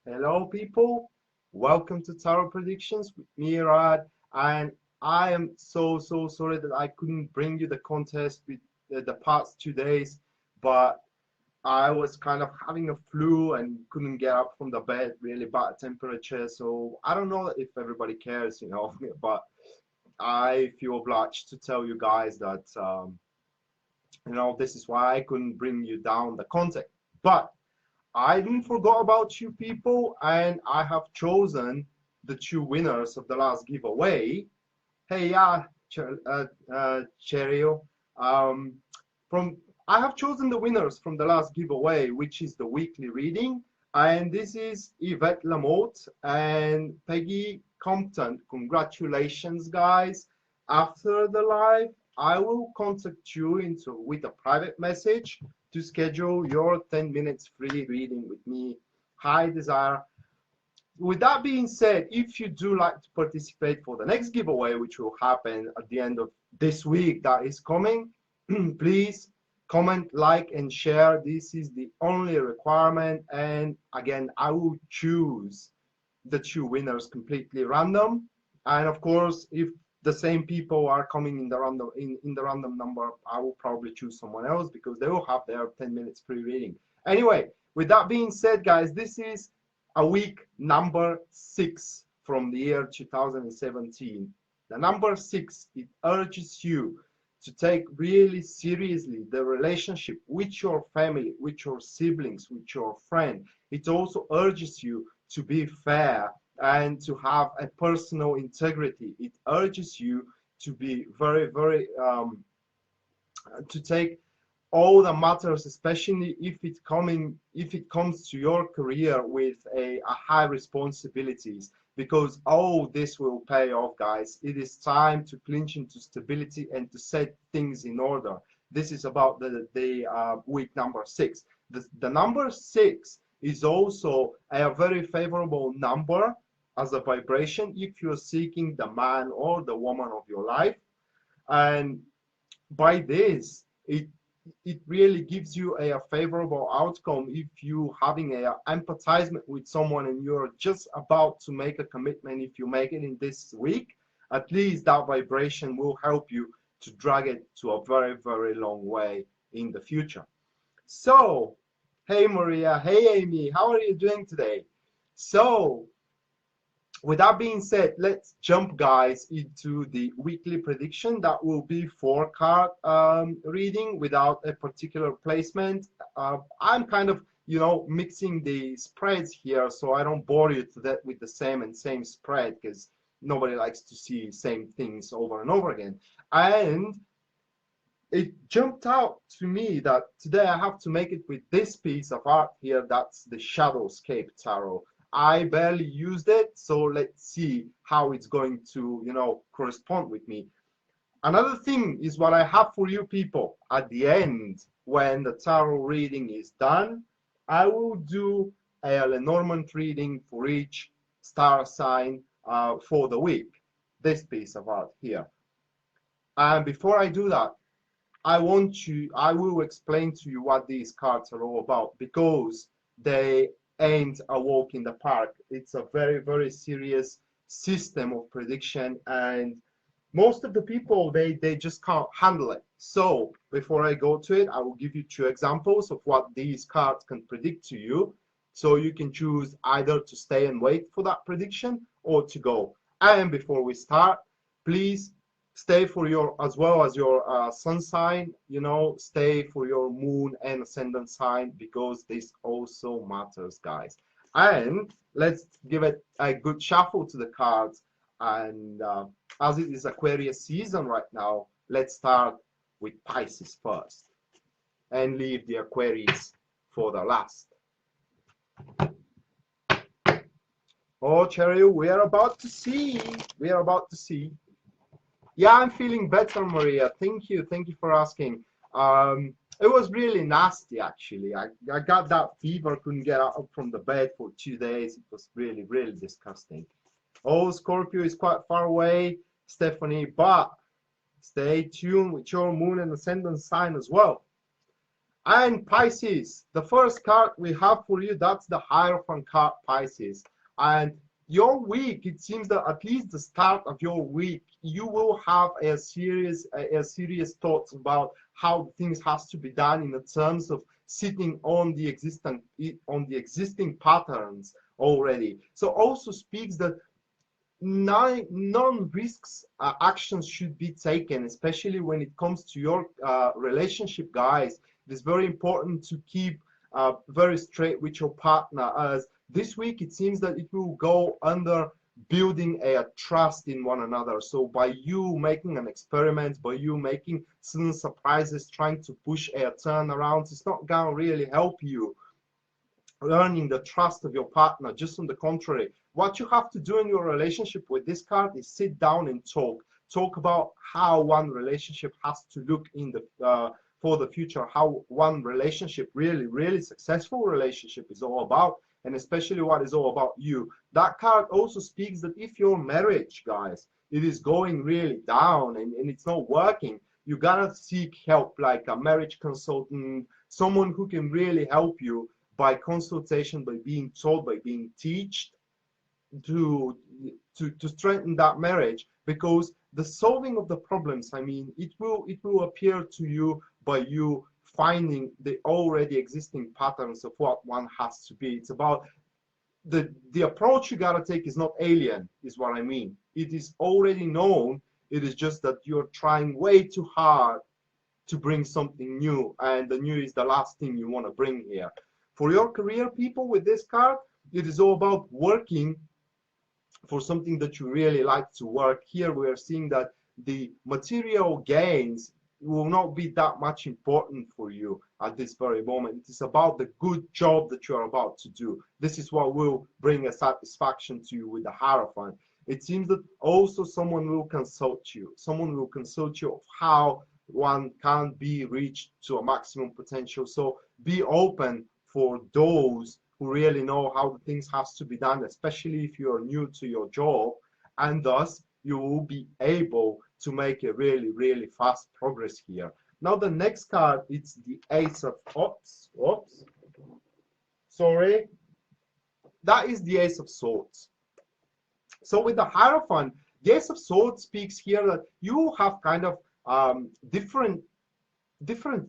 Hello, people. Welcome to Tarot Predictions with me, Rad. And I am so sorry that I couldn't bring you the contest with the past 2 days, but I was kind of having a flu and couldn't get up from the bed, really bad temperature. So I don't know if everybody cares, but I feel obliged to tell you guys that, this is why I couldn't bring you down the contact. But I didn't forget about you people, and I have chosen the two winners of the last giveaway. Hey, yeah, Cherio. Um, from I have chosen the winners from the last giveaway, which is the weekly reading, and this is Yvette Lamotte and Peggy Compton. Congratulations, guys! After the live, I will contact you with a private message to schedule your 10 minutes free reading with me. Hi, Desire. With that being said, if you do like to participate for the next giveaway, which will happen at the end of this week that is coming, please comment, like, and share. This is the only requirement. And again, I will choose the two winners completely random. And of course, if the same people are coming in the random number, I will probably choose someone else because they will have their 10 minutes free reading. Anyway, with that being said, guys, this is a week number 6 from the year 2017. The number 6, it urges you to take really seriously the relationship with your family, with your siblings, with your friend. It also urges you to be fair and to have a personal integrity. It urges you to be to take all the matters, especially if it comes to your career with a high responsibilities, because all this will pay off, guys. It is time to clinch into stability and to set things in order. This is about the week number 6. The number 6 is also a very favorable number as a vibration if you're seeking the man or the woman of your life. And by this, it really gives you a favorable outcome if you having a empathizement with someone and you're just about to make a commitment. If you make it in this week, at least that vibration will help you to drag it to a very long way in the future. So, hey Maria, hey Amy, how are you doing today? So, with that being said, let's jump, guys, into the weekly prediction. That will be 4 card reading without a particular placement. I'm kind of, mixing the spreads here, so I don't bore you to that with the same spread, because nobody likes to see same things over and over again. And it jumped out to me that today I have to make it with this piece of art here. That's the Shadowscape Tarot. I barely used it, so let's see how it's going to, correspond with me. Another thing is what I have for you people at the end. When the tarot reading is done, I will do a Lenormand reading for each star sign for the week. This piece of art here. And before I do that, I will explain to you what these cards are all about, because they ain't a walk in the park. It's a very serious system of prediction, and most of the people, they just can't handle it. So before I go to it, I will give you 2 examples of what these cards can predict to you, so you can choose either to stay and wait for that prediction or to go. And before we start, please stay for your, as well as your sun sign, stay for your moon and ascendant sign, because this also matters, guys. And let's give it a good shuffle to the cards. And as it is Aquarius season right now, let's start with Pisces first and leave the Aquarius for the last. Oh, Cheryl, we are about to see. We are about to see. Yeah, I'm feeling better, Maria. Thank you. Thank you for asking. It was really nasty, actually. I got that fever, couldn't get up from the bed for 2 days. It was really disgusting. Oh, Scorpio is quite far away, Stephanie, but stay tuned with your moon and ascendant sign as well. And Pisces, the first card we have for you, that's the Hierophant card, Pisces. And your week, it seems that at least the start of your week, you will have a serious thoughts about how things has to be done in the terms of sitting on the existing patterns already. So also speaks that non-risks actions should be taken, especially when it comes to your relationship, guys. It is very important to keep very straight with your partner, as this week it seems that it will go under building a trust in one another. So by you making an experiment, by you making certain surprises, trying to push a turnaround, it's not gonna really help you earning the trust of your partner. Just on the contrary, what you have to do in your relationship with this card is sit down and talk about how one relationship has to look in the for the future, how one relationship, really successful relationship, is all about, and especially what is all about you. That card also speaks that if your marriage, guys, it is going really down and it's not working, you gotta seek help, like a marriage consultant, someone who can really help you by consultation, by being told, by being taught to strengthen that marriage. Because the solving of the problems, I mean, it will appear to you by you finding the already existing patterns of what one has to be. It's about the approach you gotta take is not alien, is what I mean. It is already known. It is just that you're trying way too hard to bring something new, and the new is the last thing you want to bring here. For your career, people, with this card, it is all about working for something that you really like to work. Here we are seeing that the material gains will not be that much important for you at this very moment. It is about the good job that you are about to do. This is what will bring a satisfaction to you with the Hierophant. It seems that also someone will consult you. Someone will consult you of how one can be reached to a maximum potential. So be open for those who really know how the things has to be done, especially if you are new to your job, and thus you will be able to make a really fast progress here. Now the next card, it's the Ace of sorry, that is the Ace of Swords. So with the Hierophant, the Ace of Swords speaks here that you have kind of different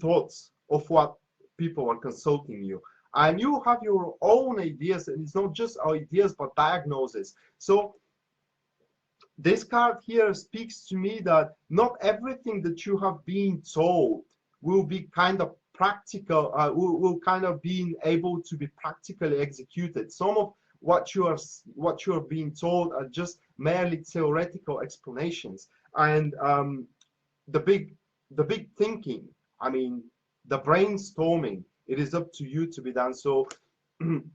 thoughts of what people are consulting you, and you have your own ideas, and it's not just ideas but diagnosis. So this card here speaks to me that not everything that you have been told will be kind of practical, will kind of being able to be practically executed. Some of what you are being told are just merely theoretical explanations, and the big thinking, I mean, the brainstorming, it is up to you to be done. So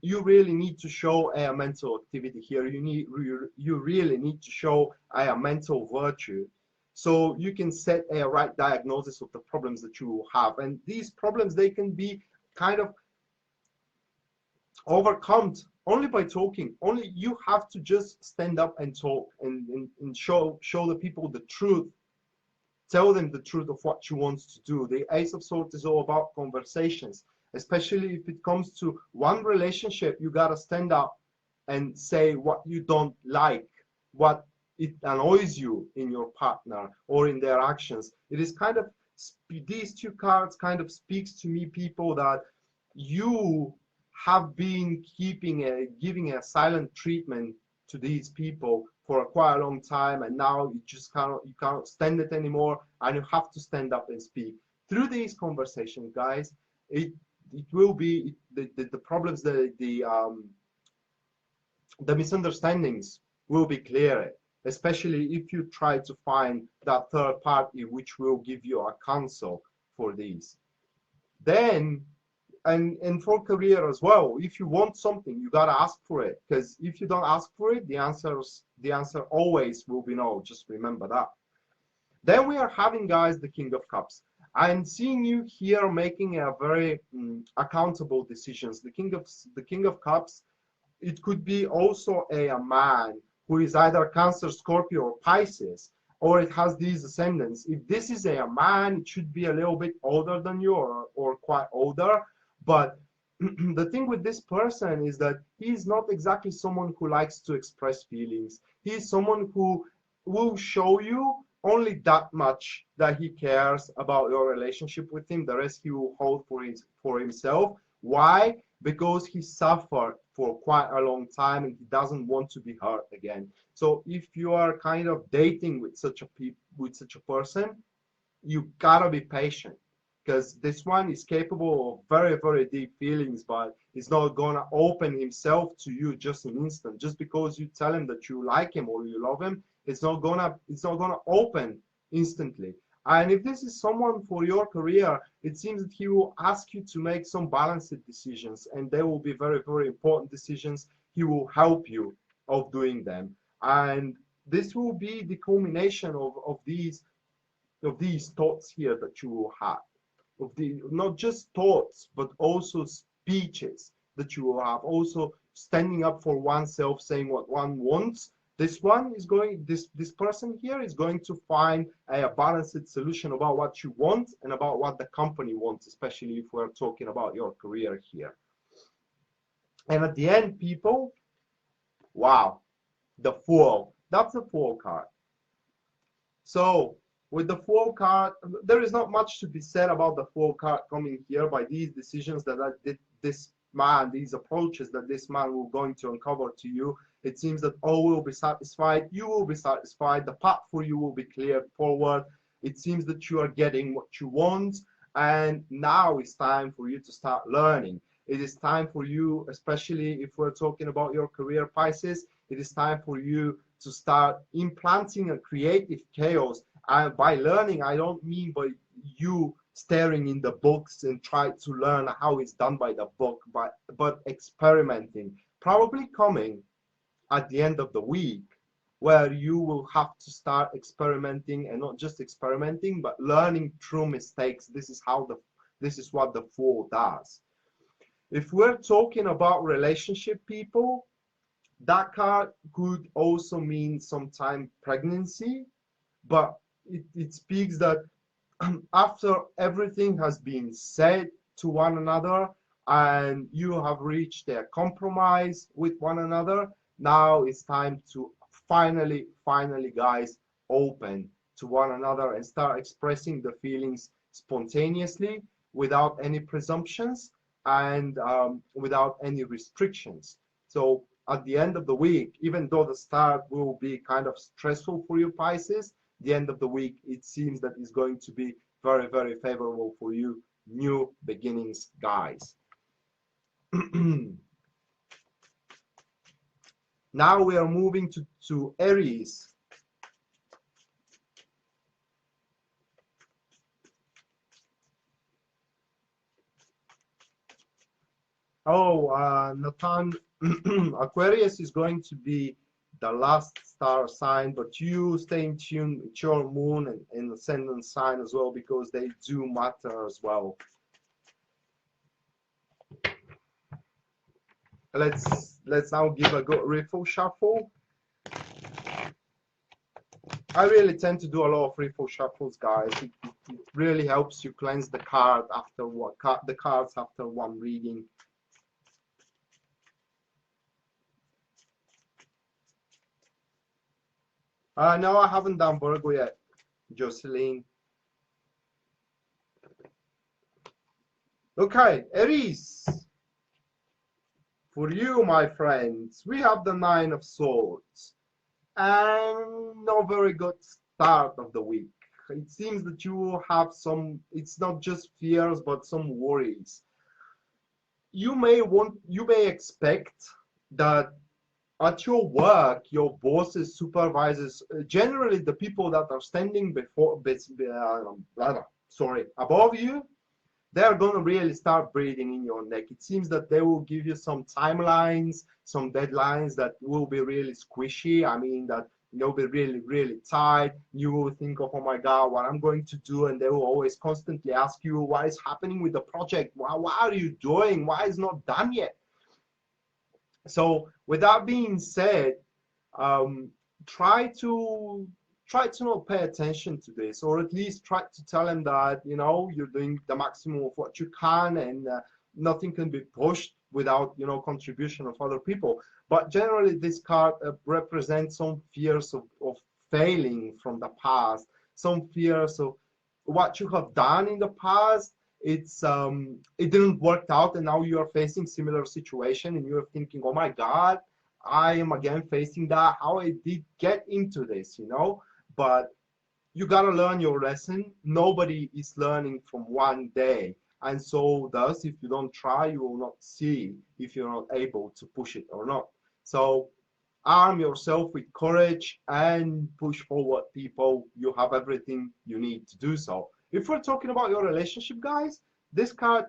you really need to show a mental activity here. You really need to show a mental virtue, so you can set a right diagnosis of the problems that you have. And these problems, they can be kind of overcome only by talking. Only you have to just stand up and talk and show the people the truth. Tell them the truth of what you want to do. The Ace of Swords is all about conversations, especially if it comes to one relationship. You gotta stand up and say what you don't like, what it annoys you in your partner or in their actions. It is kind of, these two cards kind of speaks to me, people, that you have been giving a silent treatment to these people for quite a long time, and now you just can't stand it anymore, and you have to stand up and speak. Through these conversations, guys, it will be the problems, the misunderstandings will be clearer, especially if you try to find that third party which will give you a counsel for these. Then and for career as well, if you want something, you gotta ask for it, because if you don't ask for it, the answer always will be no. Just remember that. Then we are having, guys, the King of Cups. I'm seeing you here making a very accountable decisions. The King of Cups, it could be also a man who is either Cancer, Scorpio, or Pisces, or it has these ascendants. If this is a man, it should be a little bit older than you, or quite older. But the thing with this person is that he's not exactly someone who likes to express feelings. He's someone who will show you only that much that he cares about your relationship with him. The rest he will hold for himself. Why? Because he suffered for quite a long time and he doesn't want to be hurt again. So if you are kind of dating with such a person, you gotta be patient, because this one is capable of very, very deep feelings, but he's not gonna open himself to you just an instant. Just because you tell him that you like him or you love him, it's not gonna open instantly. And if this is someone for your career, it seems that he will ask you to make some balanced decisions, and they will be very, very important decisions. He will help you of doing them, and this will be the culmination of these thoughts here that you will have, of the not just thoughts but also speeches that you will have, also standing up for oneself, saying what one wants. This person here is going to find a balanced solution about what you want and about what the company wants, especially if we're talking about your career here. And at the end, people, wow, the Fool. That's the Fool card. So with the Fool card, there is not much to be said about the Fool card coming here by these decisions that this man, these approaches that this man will going to uncover to you. It seems that all will be satisfied, you will be satisfied, the path for you will be cleared forward. It seems that you are getting what you want, and now it's time for you to start learning. It is time for you, especially if we're talking about your career, Pisces, it is time for you to start implanting a creative chaos. And by learning, I don't mean by you staring in the books and try to learn how it's done by the book, but experimenting. Probably coming at the end of the week, where you will have to start experimenting, and not just experimenting, but learning through mistakes. This is what the Fool does. If we're talking about relationship, people, that card could also mean sometimes pregnancy, but it speaks that after everything has been said to one another and you have reached a compromise with one another, now it's time to finally, guys, open to one another and start expressing the feelings spontaneously, without any presumptions, and without any restrictions. So at the end of the week, even though the start will be kind of stressful for you, Pisces, the end of the week, it seems that is going to be very, very favorable for you, new beginnings, guys. Now we are moving to Aries. Oh, Nathan, Aquarius is going to be the last star sign, but you stay in tune with your moon and ascendant sign as well, because they do matter as well. Let's now give a good riffle shuffle. I really tend to do a lot of riffle shuffles, guys. It really helps you cleanse the cards after one reading. No, I haven't done Virgo yet, Jocelyn. Okay, Aries. For you, my friends, we have the Nine of Swords. And no very good start of the week. It seems that you have some, it's not just fears, but some worries. You may expect that at your work, your bosses, supervisors, generally the people that are standing above you, they're going to really start breathing in your neck. It seems that they will give you some timelines, some deadlines that will be really squishy. I mean, that you'll be really, really tight. You will think of, oh my God, what I'm going to do. And they will always constantly ask you, what is happening with the project? What are you doing? Why is it not done yet? So with that being said, try to try to not pay attention to this, or at least try to tell them that, you know, you're doing the maximum of what you can, and nothing can be pushed without, you know, contribution of other people. But generally, this card represents some fears of failing from the past, some fears of what you have done in the past. It didn't work out, and now you are facing similar situation, and you're thinking, oh my God, I am again facing that. How I did get into this, you know? But you gotta learn your lesson. Nobody is learning from one day, and so thus, if you don't try, you will not see if you're not able to push it or not. So arm yourself with courage and push forward, people. You have everything you need to do so. If we're talking about your relationship, guys, this card,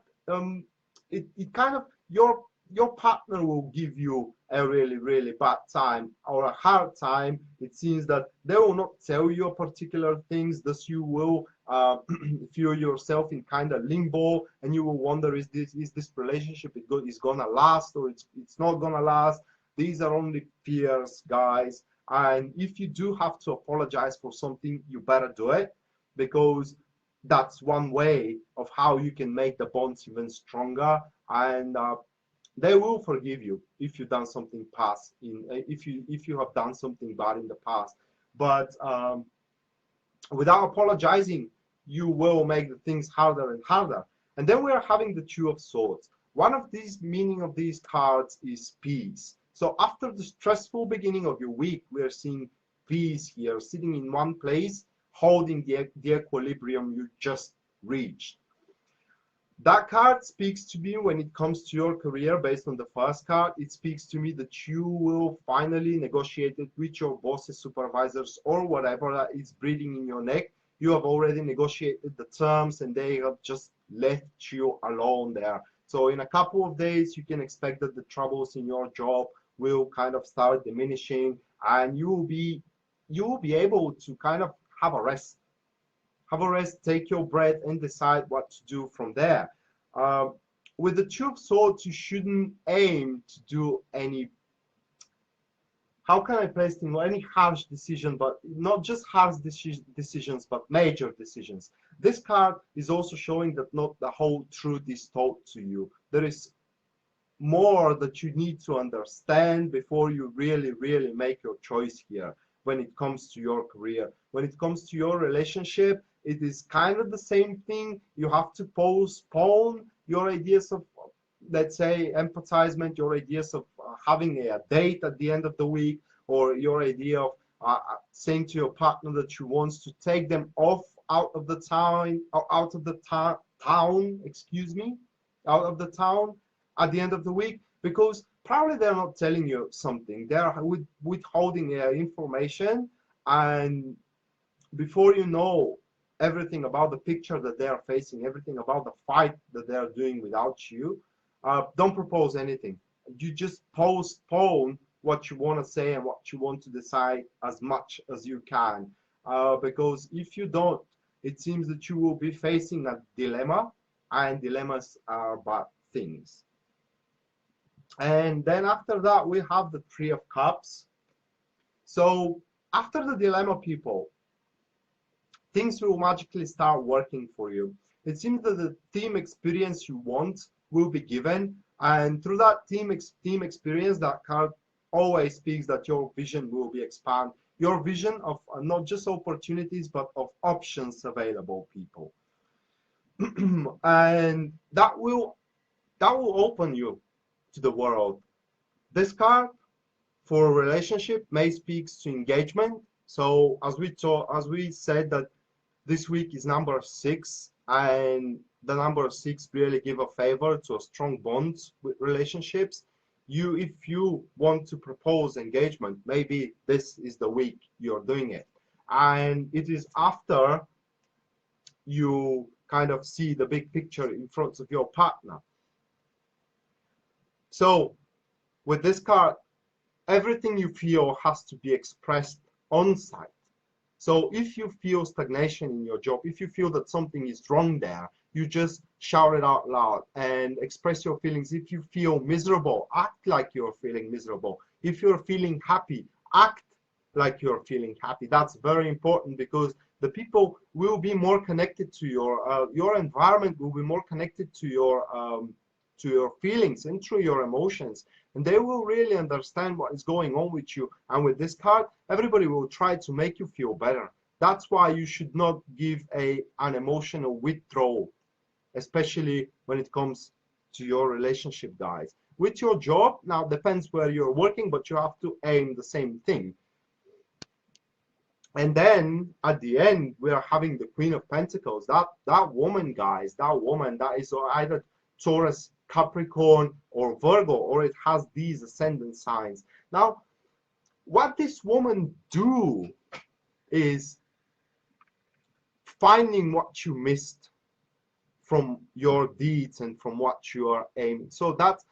it kind of, your partner will give you a really bad time or a hard time. It seems that they will not tell you particular things, thus you will feel yourself in kind of limbo, and you will wonder, is this relationship is gonna last, or it's not gonna last. These are only fears, guys. And if you do have to apologize for something, you better do it, because that's one way of how you can make the bonds even stronger. And they will forgive you if you've done something past, if you have done something bad in the past. But without apologizing, you will make the things harder and harder. And then we are having the Two of Swords. One of these meaning of these cards is peace. So after the stressful beginning of your week, we are seeing peace here, sitting in one place, holding the equilibrium you just reached. That card speaks to me when it comes to your career. Based on the first card, it speaks to me that you will finally negotiate it with your bosses, supervisors, or whatever that is breathing in your neck. You have already negotiated the terms, and they have just left you alone there. So in a couple of days, you can expect that the troubles in your job will kind of start diminishing, and you will be able to kind of have a rest. Have a rest, take your breath, and decide what to do from there. With the Two of Swords, you shouldn't aim to do any, how can I place it, any harsh decision, but not just harsh decisions, but major decisions. This card is also showing that not the whole truth is told to you. There is more that you need to understand before you really make your choice here. When it comes to your career, when it comes to your relationship, it is kind of the same thing. You have to postpone your ideas of, let's say, empathizement, your ideas of having a date at the end of the week, or your idea of saying to your partner that you want to take them off out of the town, out of the town, excuse me, out of the town at the end of the week, because probably they're not telling you something. They're withholding information, and before you know everything about the picture that they are facing, everything about the fight that they are doing without you, don't propose anything. You just postpone what you want to say and what you want to decide as much as you can, because if you don't, it seems that you will be facing a dilemma, and dilemmas are bad things. And then after that, we have the Three of Cups. So after the dilemma, people, things will magically start working for you. It seems that the team experience you want will be given, and through that team experience, that card always speaks that your vision will be expanded. Your vision of not just opportunities, but of options available, people. And that will open you to the world. This card for a relationship may speaks to engagement. So as we said that this week is number 6, and the number 6 really give a favor to a strong bond with relationships. If you want to propose engagement, maybe this is the week you're doing it, and it is after you kind of see the big picture in front of your partner. So with this card, everything you feel has to be expressed on site. So if you feel stagnation in your job, if you feel that something is wrong there, you just shout it out loud and express your feelings. If you feel miserable, act like you're feeling miserable. If you're feeling happy, act like you're feeling happy. That's very important because the people will be more connected to your environment will be more connected to your feelings and through your emotions, and they will really understand what is going on with you. And with this card, everybody will try to make you feel better. That's why you should not give an emotional withdrawal, especially when it comes to your relationship, guys. With your job, now depends where you're working, but you have to aim the same thing. And then at the end, we are having the Queen of Pentacles. That woman, guys, that woman that is either Taurus, Capricorn, or Virgo, or it has these ascendant signs. Now, what this woman do is finding what you missed from your deeds and from what you are aiming. So that's,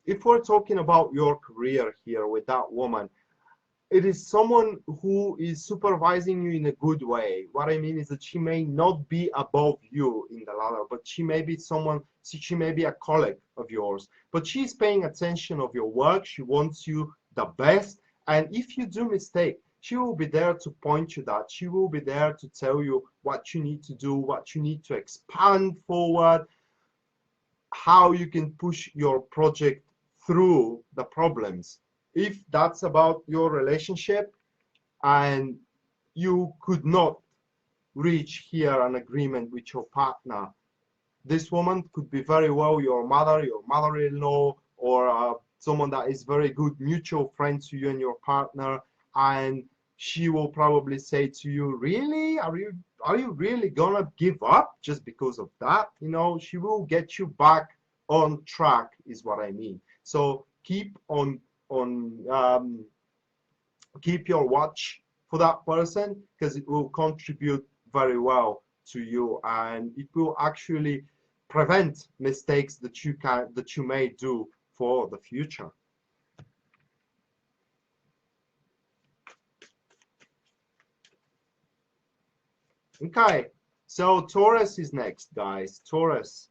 if we're talking about your career here with that woman, it is someone who is supervising you in a good way. What I mean is that she may not be above you in the ladder, but she may be someone, she may be a colleague of yours, but she's paying attention of your work. She wants you the best. And if you do mistake, she will be there to point you that. She will be there to tell you what you need to do, what you need to expand forward, how you can push your project through the problems. If that's about your relationship and you could not reach here an agreement with your partner, this woman could be very well your mother, your mother-in-law, or someone that is very good mutual friend to you and your partner, and she will probably say to you, really, are you really gonna give up just because of that? You know, she will get you back on track, is what I mean. So keep keep your watch for that person, because it will contribute very well to you, and it will actually prevent mistakes that you may do for the future. Okay, so Taurus is next, guys. Taurus.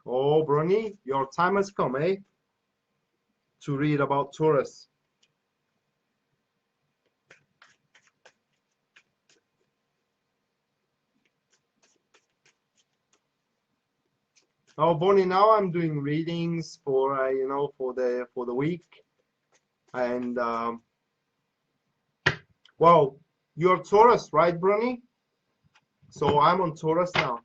Oh, Bruni, your time has come, eh? To read about Taurus. Oh, Bonnie, now I'm doing readings for you know, for the week, and well, you're Taurus, right, Bruni? So I'm on Taurus now.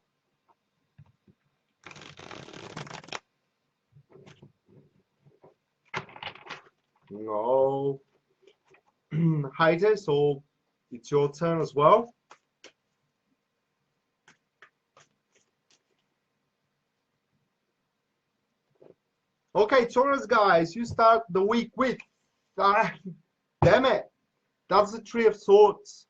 No, Heide, so it's your turn as well. Okay, Taurus, guys, you start the week with, damn it, that's the Three of Swords.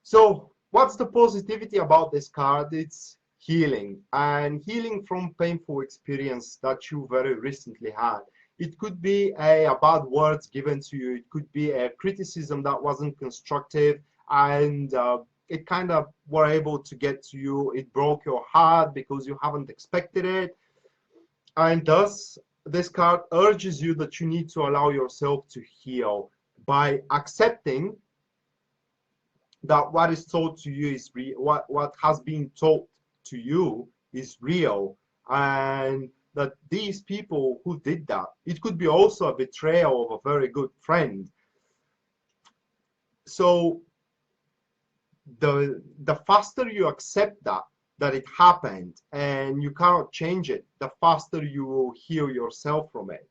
So what's the positivity about this card? It's healing, and healing from painful experience that you very recently had. It could be a bad words given to you. It could be a criticism that wasn't constructive, and it kind of were able to get to you. It broke your heart because you haven't expected it. And thus, this card urges you that you need to allow yourself to heal by accepting that what is told to you is real, what has been told to you is real, and that these people who did that, it could be also a betrayal of a very good friend. So the faster you accept that it happened and you cannot change it, the faster you will heal yourself from it.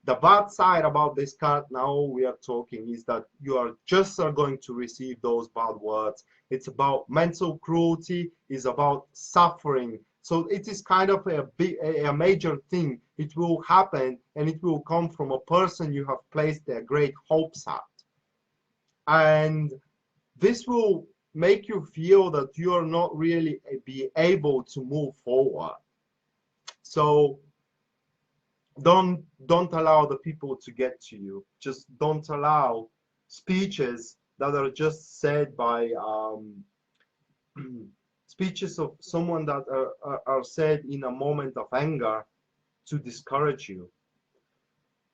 The bad side about this card now we are talking is that you are going to receive those bad words. It's about mental cruelty, it's about suffering. So it is kind of a major thing. It will happen, and it will come from a person you have placed their great hopes at. And this will make you feel that you are not really be able to move forward. So don't allow the people to get to you. Just don't allow speeches that are just said by speeches of someone that are said in a moment of anger to discourage you.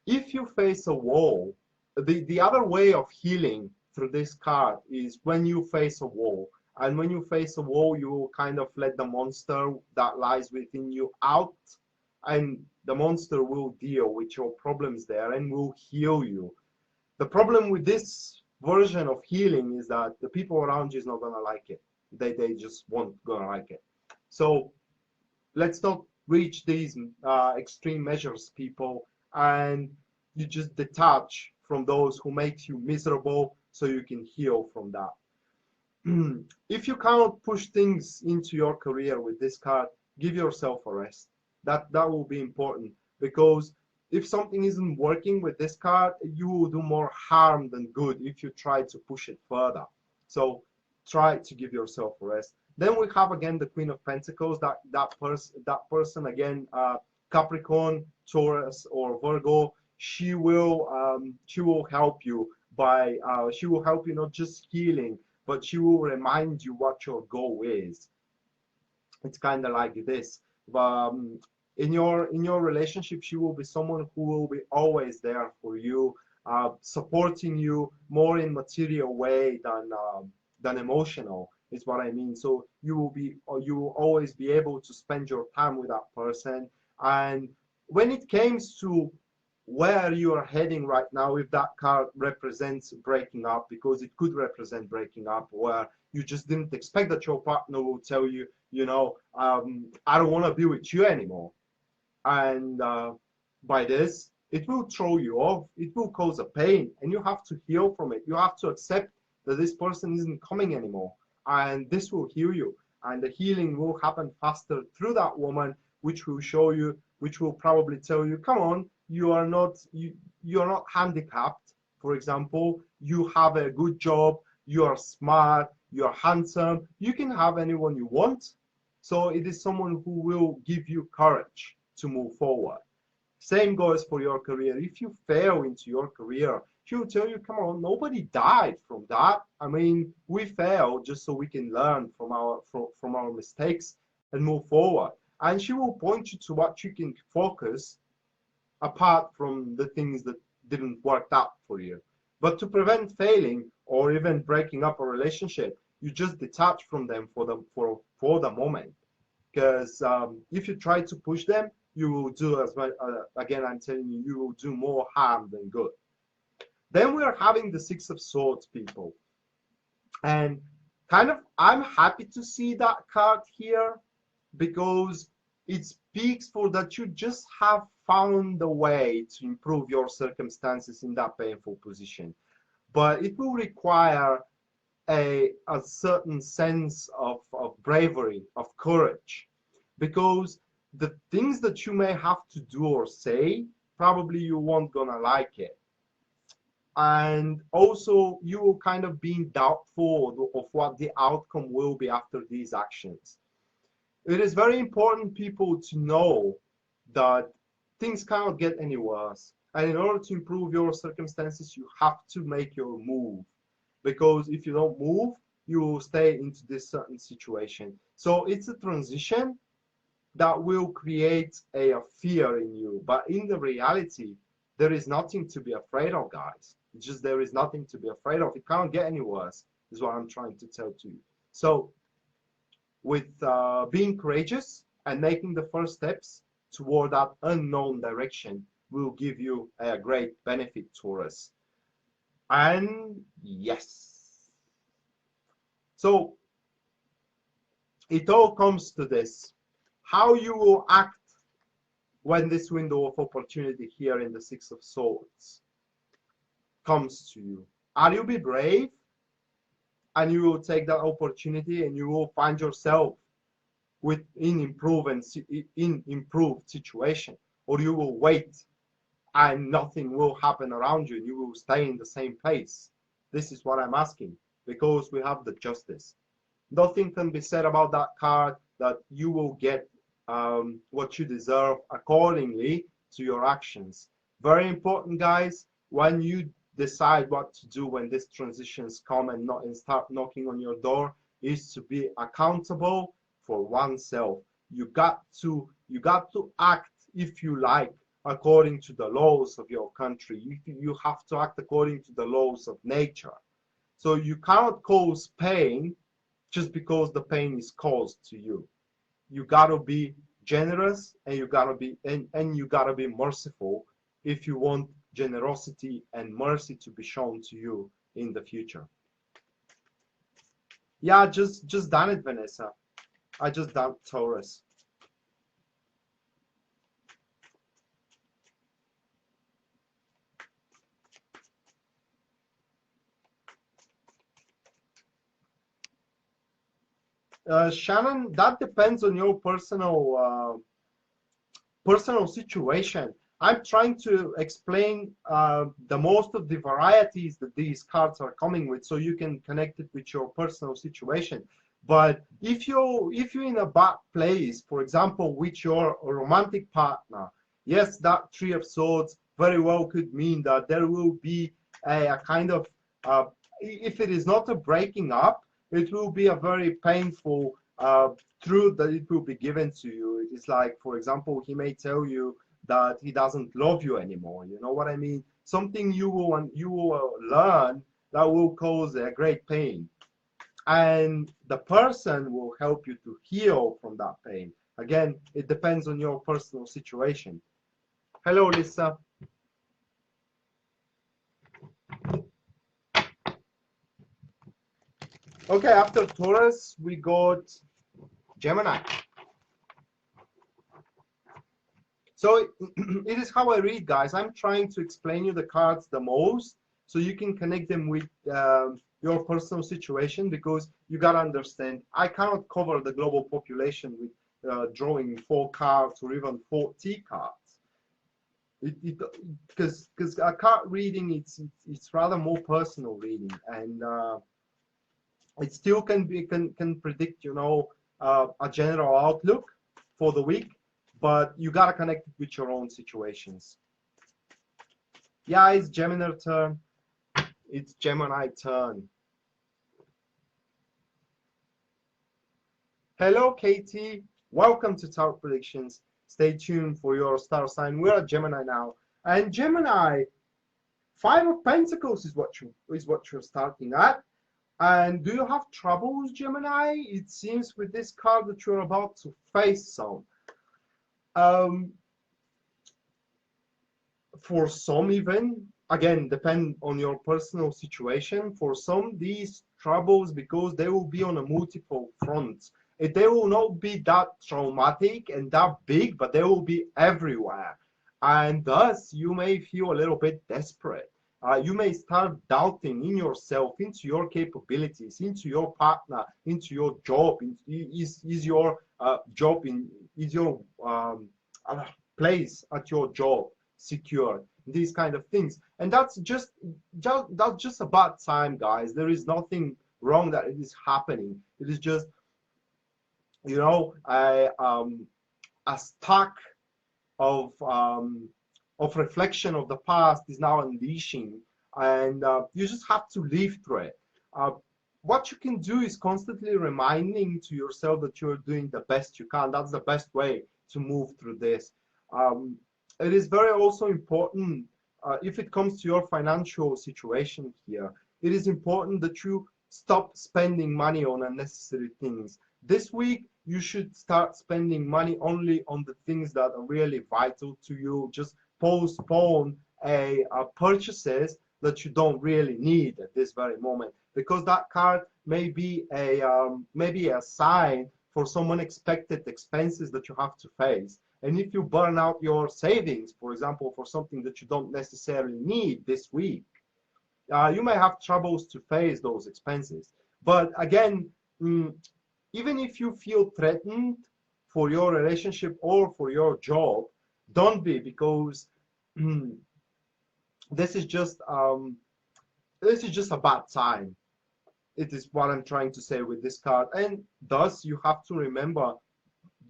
If you face a wall, the other way of healing through this card is when you face a wall. And when you face a wall, you will kind of let the monster that lies within you out, and the monster will deal with your problems there and will heal you. The problem with this version of healing is that the people around you is not gonna like it. They just won't gonna like it. So let's not reach these extreme measures, people, and you just detach from those who makes you miserable so you can heal from that. If you cannot push things into your career with this card, give yourself a rest. That will be important, because if something isn't working with this card, you will do more harm than good if you try to push it further. So try to give yourself a rest. Then we have again the Queen of Pentacles. That person again, Capricorn, Taurus, or Virgo. She will help you by she will help you not just healing, but she will remind you what your goal is. It's kind of like this. In your relationship, she will be someone who will be always there for you, supporting you more in material way than emotional, is what I mean. So you will always be able to spend your time with that person. And when it comes to where you are heading right now, if that card represents breaking up, because it could represent breaking up, where you just didn't expect that your partner will tell you, I don't want to be with you anymore. And by this, it will throw you off. It will cause a pain, and you have to heal from it. You have to accept that this person isn't coming anymore, and this will heal you. And the healing will happen faster through that woman, which will show you, which will probably tell you, come on, you're not handicapped. For example, you have a good job, you are smart, you're handsome, you can have anyone you want. So it is someone who will give you courage to move forward. Same goes for your career. If you fail into your career, she will tell you, come on, nobody died from that. I mean, we fail just so we can learn from our mistakes and move forward. And she will point you to what you can focus apart from the things that didn't work out for you. But to prevent failing or even breaking up a relationship, you just detach from them for the moment. Because if you try to push them, you will do as well. Again, I'm telling you, you will do more harm than good. Then we are having the Six of Swords, people. And kind of, I'm happy to see that card here, because it speaks for that you just have found a way to improve your circumstances in that painful position. But it will require a certain sense of bravery, of courage, because the things that you may have to do or say, probably you won't gonna like it. And also you will kind of be doubtful of what the outcome will be after these actions. It is very important, people, to know that things cannot get any worse. And in order to improve your circumstances, you have to make your move. Because if you don't move, you will stay into this certain situation. So it's a transition that will create a fear in you. But in the reality, there is nothing to be afraid of, guys. It's just there is nothing to be afraid of. It can't get any worse, is what I'm trying to tell to you. So with being courageous and making the first steps toward that unknown direction will give you a great benefit, Taurus. And yes, so it all comes to this: how you will act when this window of opportunity here in the Six of Swords comes to you. Are you be brave and you will take that opportunity and you will find yourself in improved situation, or you will wait and nothing will happen around you and you will stay in the same place? This is what I'm asking, because we have the Justice. Nothing can be said about that card, that you will get what you deserve accordingly to your actions. Very important, guys, when you decide what to do when these transitions come and start knocking on your door, is to be accountable for oneself. You got to act, if you like, according to the laws of your country. You have to act according to the laws of nature. So you cannot cause pain just because the pain is caused to you. You gotta be generous, and you gotta be and you gotta be merciful if you want generosity and mercy to be shown to you in the future. Yeah, just done it, Vanessa. I just done Taurus. Shannon, that depends on your personal situation. I'm trying to explain the most of the varieties that these cards are coming with, so you can connect it with your personal situation. But if you're in a bad place, for example, with your romantic partner, yes, that Three of Swords very well could mean that there will be a kind of if it is not a breaking up, it will be a very painful truth that it will be given to you. It is like, for example, he may tell you that he doesn't love you anymore. You know what I mean? Something you will learn that will cause a great pain, and the person will help you to heal from that pain. Again, it depends on your personal situation. Hello, Lisa. Okay, after Taurus, we got Gemini. So it is how I read, guys. I'm trying to explain you the cards the most so you can connect them with your personal situation, because you got to understand, I cannot cover the global population with drawing 4 cards or even 40 cards. Because a card reading, it's rather more personal reading, and it still can predict, you know, a general outlook for the week, but you gotta connect it with your own situations. Yeah, it's Gemini turn. It's Gemini turn. Hello, Katie. Welcome to Tarot Predictions. Stay tuned for your star sign. We're at Gemini now, and Gemini, 5 of Pentacles is what you're starting at. And do you have troubles, Gemini? It seems with this card that you're about to face some. For some, even, again, depend on your personal situation. For some, these troubles, because they will be on a multiple fronts. They will not be that traumatic and that big, but they will be everywhere. And thus, you may feel a little bit desperate. You may start doubting in yourself, into your capabilities, into your partner, into your job. Is your job is your place at your job secure? These kind of things, and that's just a bad time, guys. There is nothing wrong that it is happening. It is just, you know, a stack of reflection of the past is now unleashing, and you just have to live through it. What you can do is constantly reminding to yourself that you're doing the best you can. That's the best way to move through this. It is very also important, if it comes to your financial situation here, it is important that you stop spending money on unnecessary things. This week, you should start spending money only on the things that are really vital to you. Just postpone purchases that you don't really need at this very moment, because that card may be a sign for some unexpected expenses that you have to face. And if you burn out your savings, for example, for something that you don't necessarily need this week, you may have troubles to face those expenses. But again, even if you feel threatened for your relationship or for your job, don't be, because this is just a bad time. It is what I'm trying to say with this card. And thus, you have to remember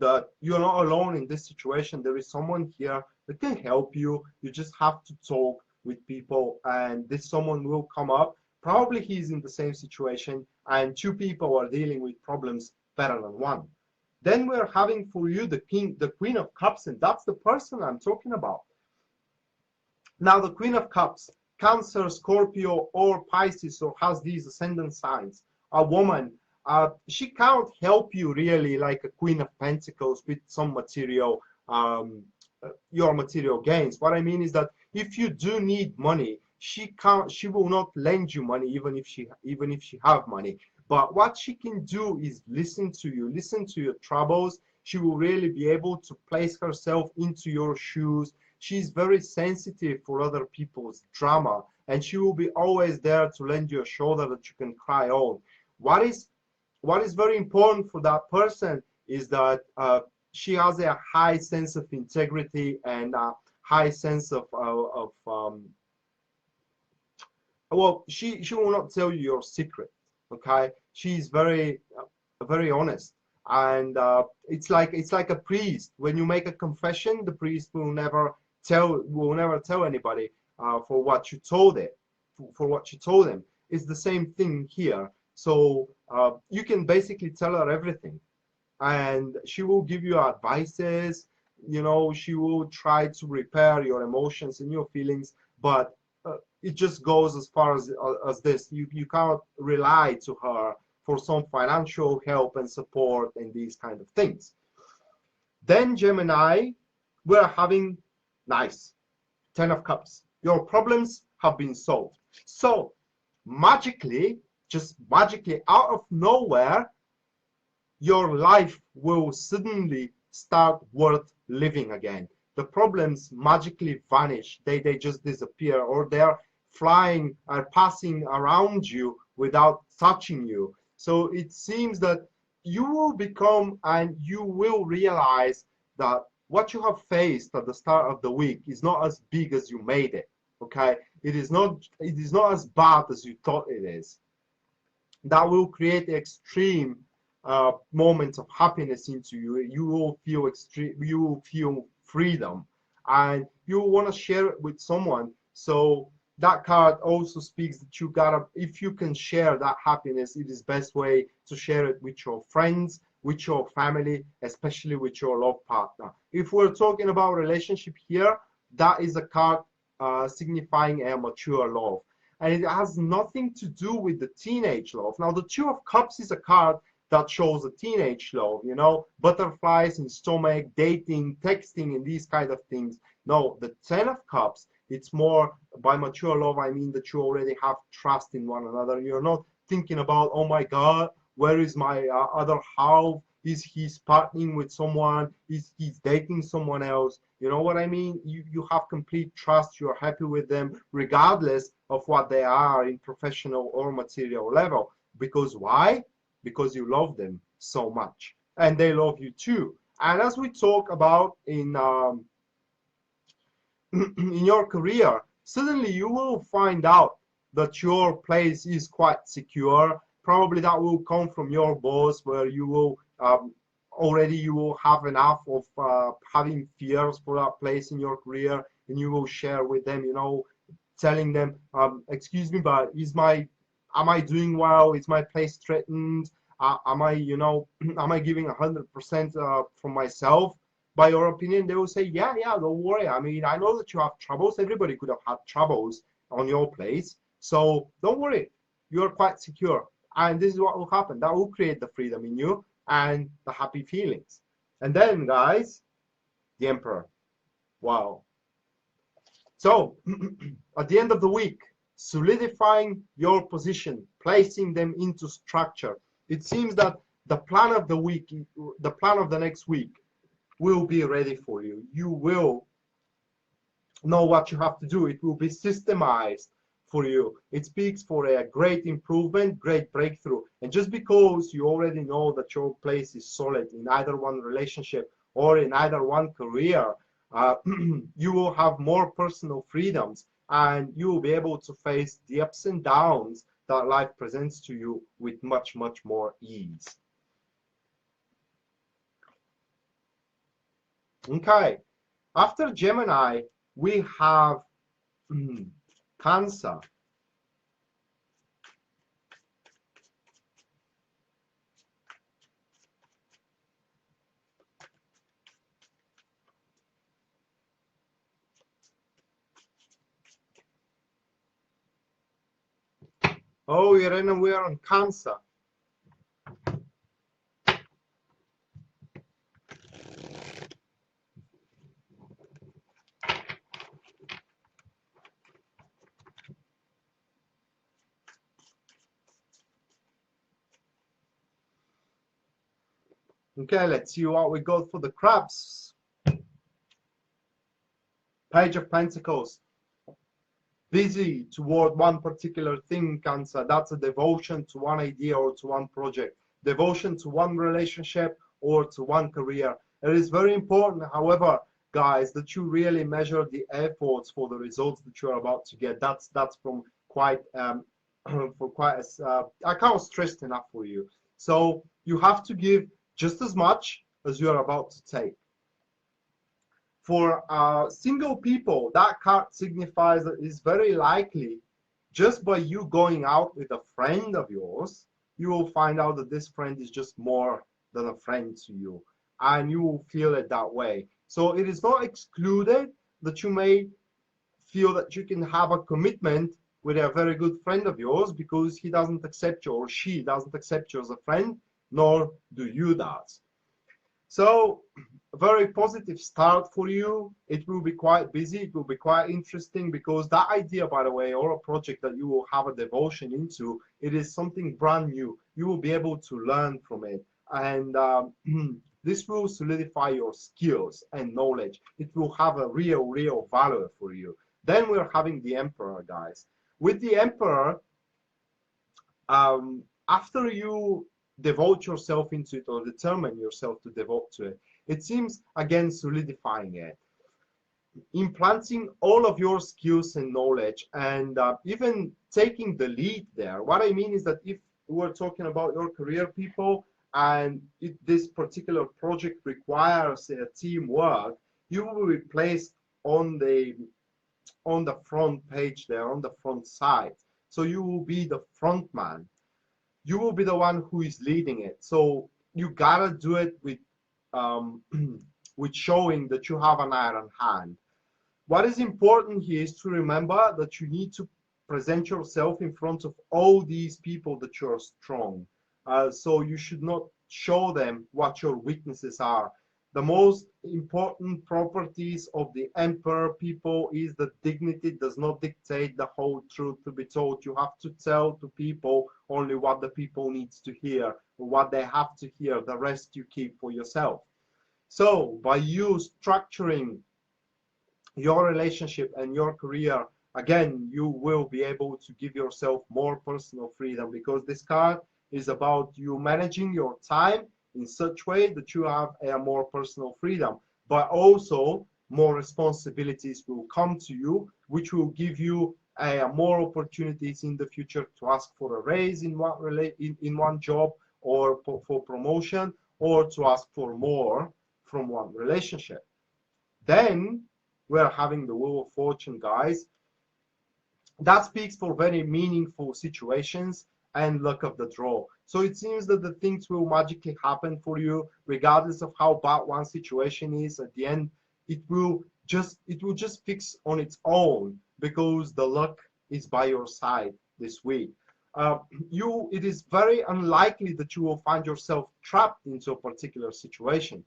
that you're not alone in this situation. There is someone here that can help you. You just have to talk with people, and this someone will come up. Probably he's in the same situation, and 2 people are dealing with problems better than 1. Then we're having for you the Queen of Cups, and that's the person I'm talking about. Now the Queen of Cups, Cancer, Scorpio, or Pisces, or has these ascendant signs, a woman, she can't help you really like a Queen of Pentacles with some material, your material gains. What I mean is that if you do need money, she will not lend you money even if she have money. But what she can do is listen to you, listen to your troubles. She will really be able to place herself into your shoes. She's very sensitive for other people's drama, and she will be always there to lend you a shoulder that you can cry on. What is what is very important for that person is that she has a high sense of integrity and a high sense of well, she will not tell you your secret. Okay, she's very honest, and it's like a priest. When you make a confession, the priest will never tell anybody for what you told it for what you told them. It's the same thing here. So you can basically tell her everything, and she will give you advices. You know, she will try to repair your emotions and your feelings, but it just goes as far as this. You can't rely to her for some financial help and support and these kind of things. Then Gemini, we're having nice 10 of Cups. Your problems have been solved. So magically, just magically out of nowhere, your life will suddenly start worth living again. The problems magically vanish. They just disappear, or they're flying or passing around you without touching you. So it seems that you will become and you will realize that what you have faced at the start of the week is not as big as you made it. Okay, it is not as bad as you thought it is. That will create extreme moments of happiness into you. You will feel extreme. You will feel freedom, and you want to share it with someone. So that card also speaks that you gotta, if you can share that happiness, it is best way to share it with your friends, with your family, especially with your love partner. If we're talking about relationship here, that is a card signifying a mature love, and it has nothing to do with the teenage love. Now, the Two of Cups is a card that shows a teenage love, you know, butterflies in stomach, dating, texting, and these kind of things. No, the Ten of Cups, it's more, by mature love, I mean that you already have trust in one another. You're not thinking about, oh my God, where is my other half? Is he's partnering with someone? Is he's dating someone else? You know what I mean? You have complete trust. You're happy with them, regardless of what they are in professional or material level. Because why? Because you love them so much, and they love you too. And as we talk about in in your career, suddenly you will find out that your place is quite secure. Probably that will come from your boss, where you will already you will have enough of having fears for that place in your career, and you will share with them, you know, telling them, excuse me, but am I doing well? Is my place threatened? Am I, you know, am I giving 100% from myself? By your opinion, they will say, yeah, yeah, don't worry. I mean, I know that you have troubles. Everybody could have had troubles on your place. So don't worry. You're quite secure. And this is what will happen. That will create the freedom in you and the happy feelings. And then, guys, the Emperor. Wow. So at the end of the week, solidifying your position, placing them into structure. It seems that the plan of the week, the plan of the next week, will be ready for you. You will know what you have to do. It will be systemized for you. It speaks for a great improvement, great breakthrough. And just because you already know that your place is solid in either one relationship or in either one career, you will have more personal freedoms, and you will be able to face the ups and downs that life presents to you with much, much more ease. Okay, after Gemini, we have Cancer. Oh, Irena, we are on Cancer. Okay, let's see what we got for the crabs. Page of Pentacles. Busy toward one particular thing, Cancer. That's a devotion to one idea or to one project. Devotion to one relationship or to one career. It is very important, however, guys, that you really measure the efforts for the results that you are about to get. That's from quite for quite I can't stress enough for you. So you have to give just as much as you are about to take. For single people, that card signifies that it's very likely just by you going out with a friend of yours, you will find out that this friend is just more than a friend to you, and you will feel it that way. So it is not excluded that you may feel that you can have a commitment with a very good friend of yours because he doesn't accept you or she doesn't accept you as a friend, nor do you that. So a very positive start for you. It will be quite busy. It will be quite interesting because that idea, by the way, or a project that you will have a devotion into, it is something brand new. You will be able to learn from it. And this will solidify your skills and knowledge. It will have a real value for you. Then we're having the Emperor, guys. With the Emperor, after you devote yourself into it or determine yourself to devote to it, it seems again solidifying it, implanting all of your skills and knowledge, and even taking the lead there. What I mean is that if we're talking about your career, people, and if this particular project requires teamwork, you will be placed on the front page there, on the front side. So you will be the front man. You will be the one who is leading it. So you gotta do it with with showing that you have an iron hand. What is important here is to remember that you need to present yourself in front of all these people that you're strong. So you should not show them what your weaknesses are. The most important properties of the Emperor, people, is that dignity does not dictate the whole truth to be told. You have to tell to people only what the people needs to hear, or what they have to hear. The rest you keep for yourself. So by you structuring your relationship and your career, again, you will be able to give yourself more personal freedom, because this card is about you managing your time in such way that you have a more personal freedom, but also more responsibilities will come to you, which will give you more opportunities in the future to ask for a raise in one job, or for promotion, or to ask for more from one relationship. Then we're having the Wheel of Fortune, guys. That speaks for very meaningful situations and luck of the draw. So it seems that the things will magically happen for you, regardless of how bad one situation is. At the end, it will just fix on its own, because the luck is by your side this week. It is very unlikely that you will find yourself trapped into a particular situations.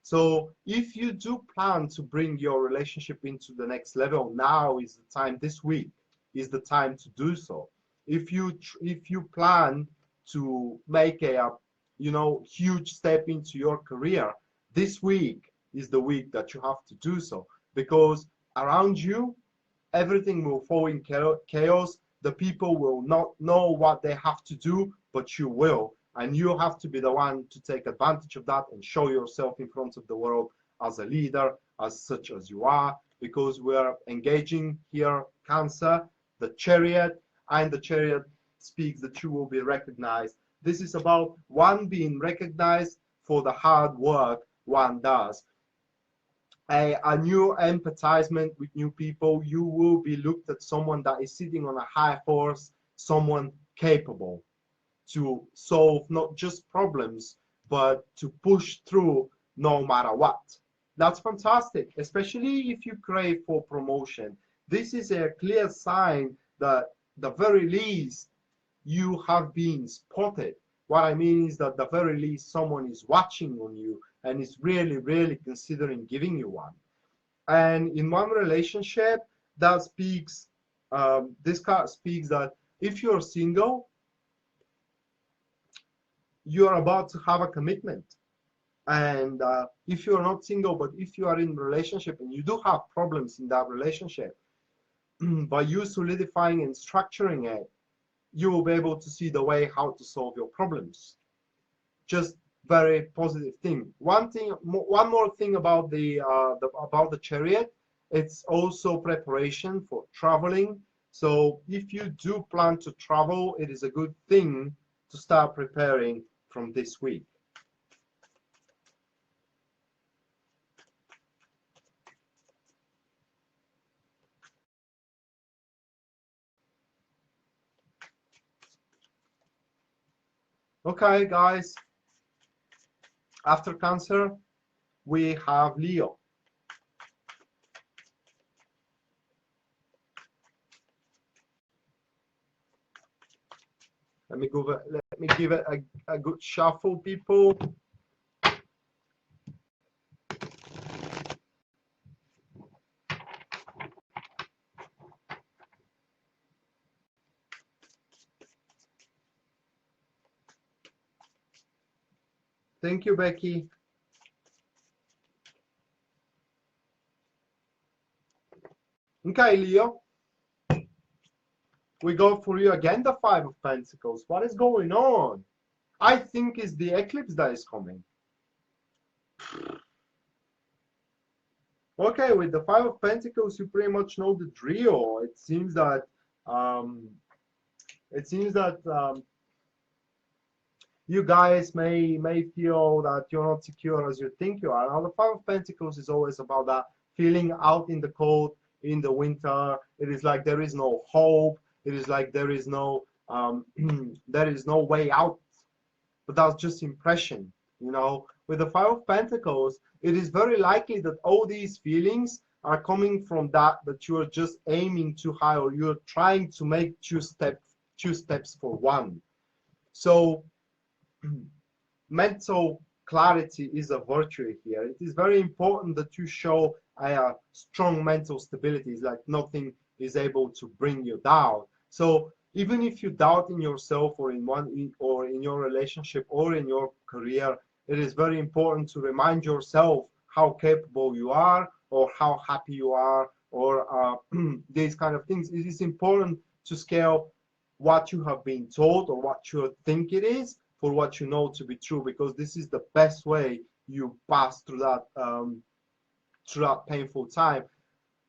So if you do plan to bring your relationship into the next level, now is the time. This week is the time to do so. If you plan to make a huge step into your career, this week is the week that you have to do so, because around you everything will fall in chaos. The people will not know what they have to do, but you will. And you have to be the one to take advantage of that and show yourself in front of the world as a leader, as such as you are, because we are engaging here, Cancer, the Chariot, and the Chariot speaks that you will be recognized. This is about one being recognized for the hard work one does. A new empathizement with new people. You will be looked at someone that is sitting on a high horse, someone capable to solve not just problems, but to push through no matter what. That's fantastic, especially if you crave for promotion. This is a clear sign that the very least you have been spotted. What I mean is that the very least someone is watching on you and is really, really considering giving you one. And in one relationship, that speaks, this card speaks that if you're single, you're about to have a commitment. And if you're not single, but if you are in a relationship and you do have problems in that relationship, by you solidifying and structuring it, you will be able to see the way how to solve your problems. Just very positive thing. One more thing about the Chariot, it's also preparation for traveling. So if you do plan to travel, it is a good thing to start preparing from this week. Okay, guys, after Cancer, we have Leo. Let me give it a good shuffle, people. Thank you, Becky. Okay, Leo. We go for you again, the Five of Pentacles. What is going on? I think it's the eclipse that is coming. Okay, with the Five of Pentacles, you pretty much know the drill. It seems that you guys may feel that you're not secure as you think you are. Now, the Five of Pentacles is always about that feeling out in the cold, in the winter. It is like there is no hope. It is like there is no there is no way out. But that's just impression, you know. With the Five of Pentacles, it is very likely that all these feelings are coming from that you are just aiming too high, or you're trying to make two steps for one. So mental clarity is a virtue here. It is very important that you show a strong mental stability. It's like nothing is able to bring you down. So even if you doubt in yourself, or in your relationship, or in your career, it is very important to remind yourself how capable you are, or how happy you are, or these kind of things. It is important to scale what you have been told, or what you think it is, for what you know to be true, because this is the best way you pass through that painful time.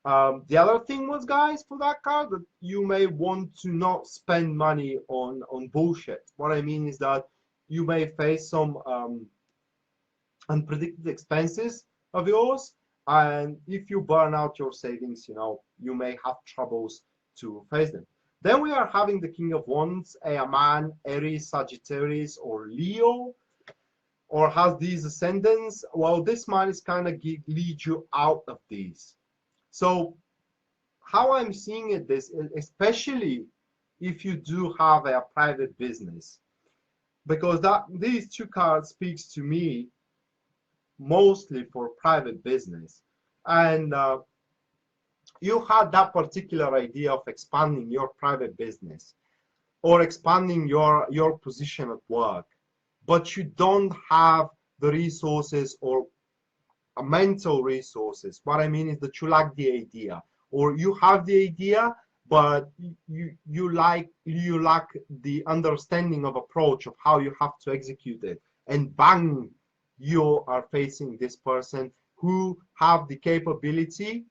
The other thing was, guys, for that card, that you may want to not spend money on bullshit. What I mean is that you may face some unpredicted expenses of yours, and if you burn out your savings, you know, you may have troubles to face them. Then we are having the King of Wands, a man, Aries, Sagittarius, or Leo, or has these ascendants. Well, this man is kind of lead you out of these. So how I'm seeing it, this, especially if you do have a private business, because these two cards speaks to me mostly for private business, and you had that particular idea of expanding your private business, or expanding your position at work, but you don't have the resources, or mental resources. What I mean is that you lack the idea, or you have the idea, but you lack the understanding of approach of how you have to execute it, and bang, you are facing this person who have the capability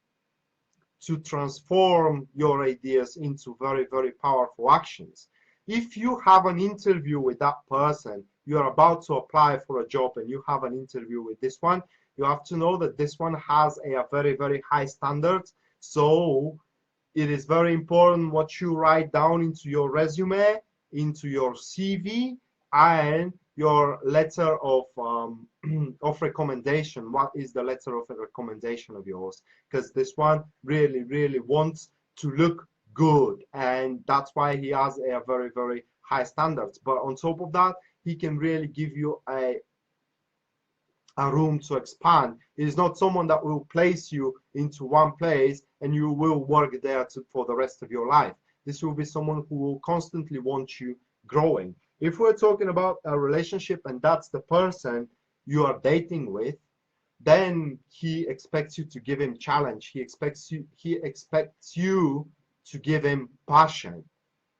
to transform your ideas into very, very powerful actions. If you have an interview with that person, you're about to apply for a job, and you have an interview with this one, you have to know that this one has a very, very high standards. So it is very important what you write down into your resume, into your CV, and your letter of of recommendation. What is the letter of recommendation of yours? Because this one really, really wants to look good, and that's why he has a very, very high standards. But on top of that, he can really give you a room to expand. It is not someone that will place you into one place and you will work there for the rest of your life. This will be someone who will constantly want you growing. If we're talking about a relationship and that's the person you are dating with, then he expects you to give him challenge. He expects you to give him passion.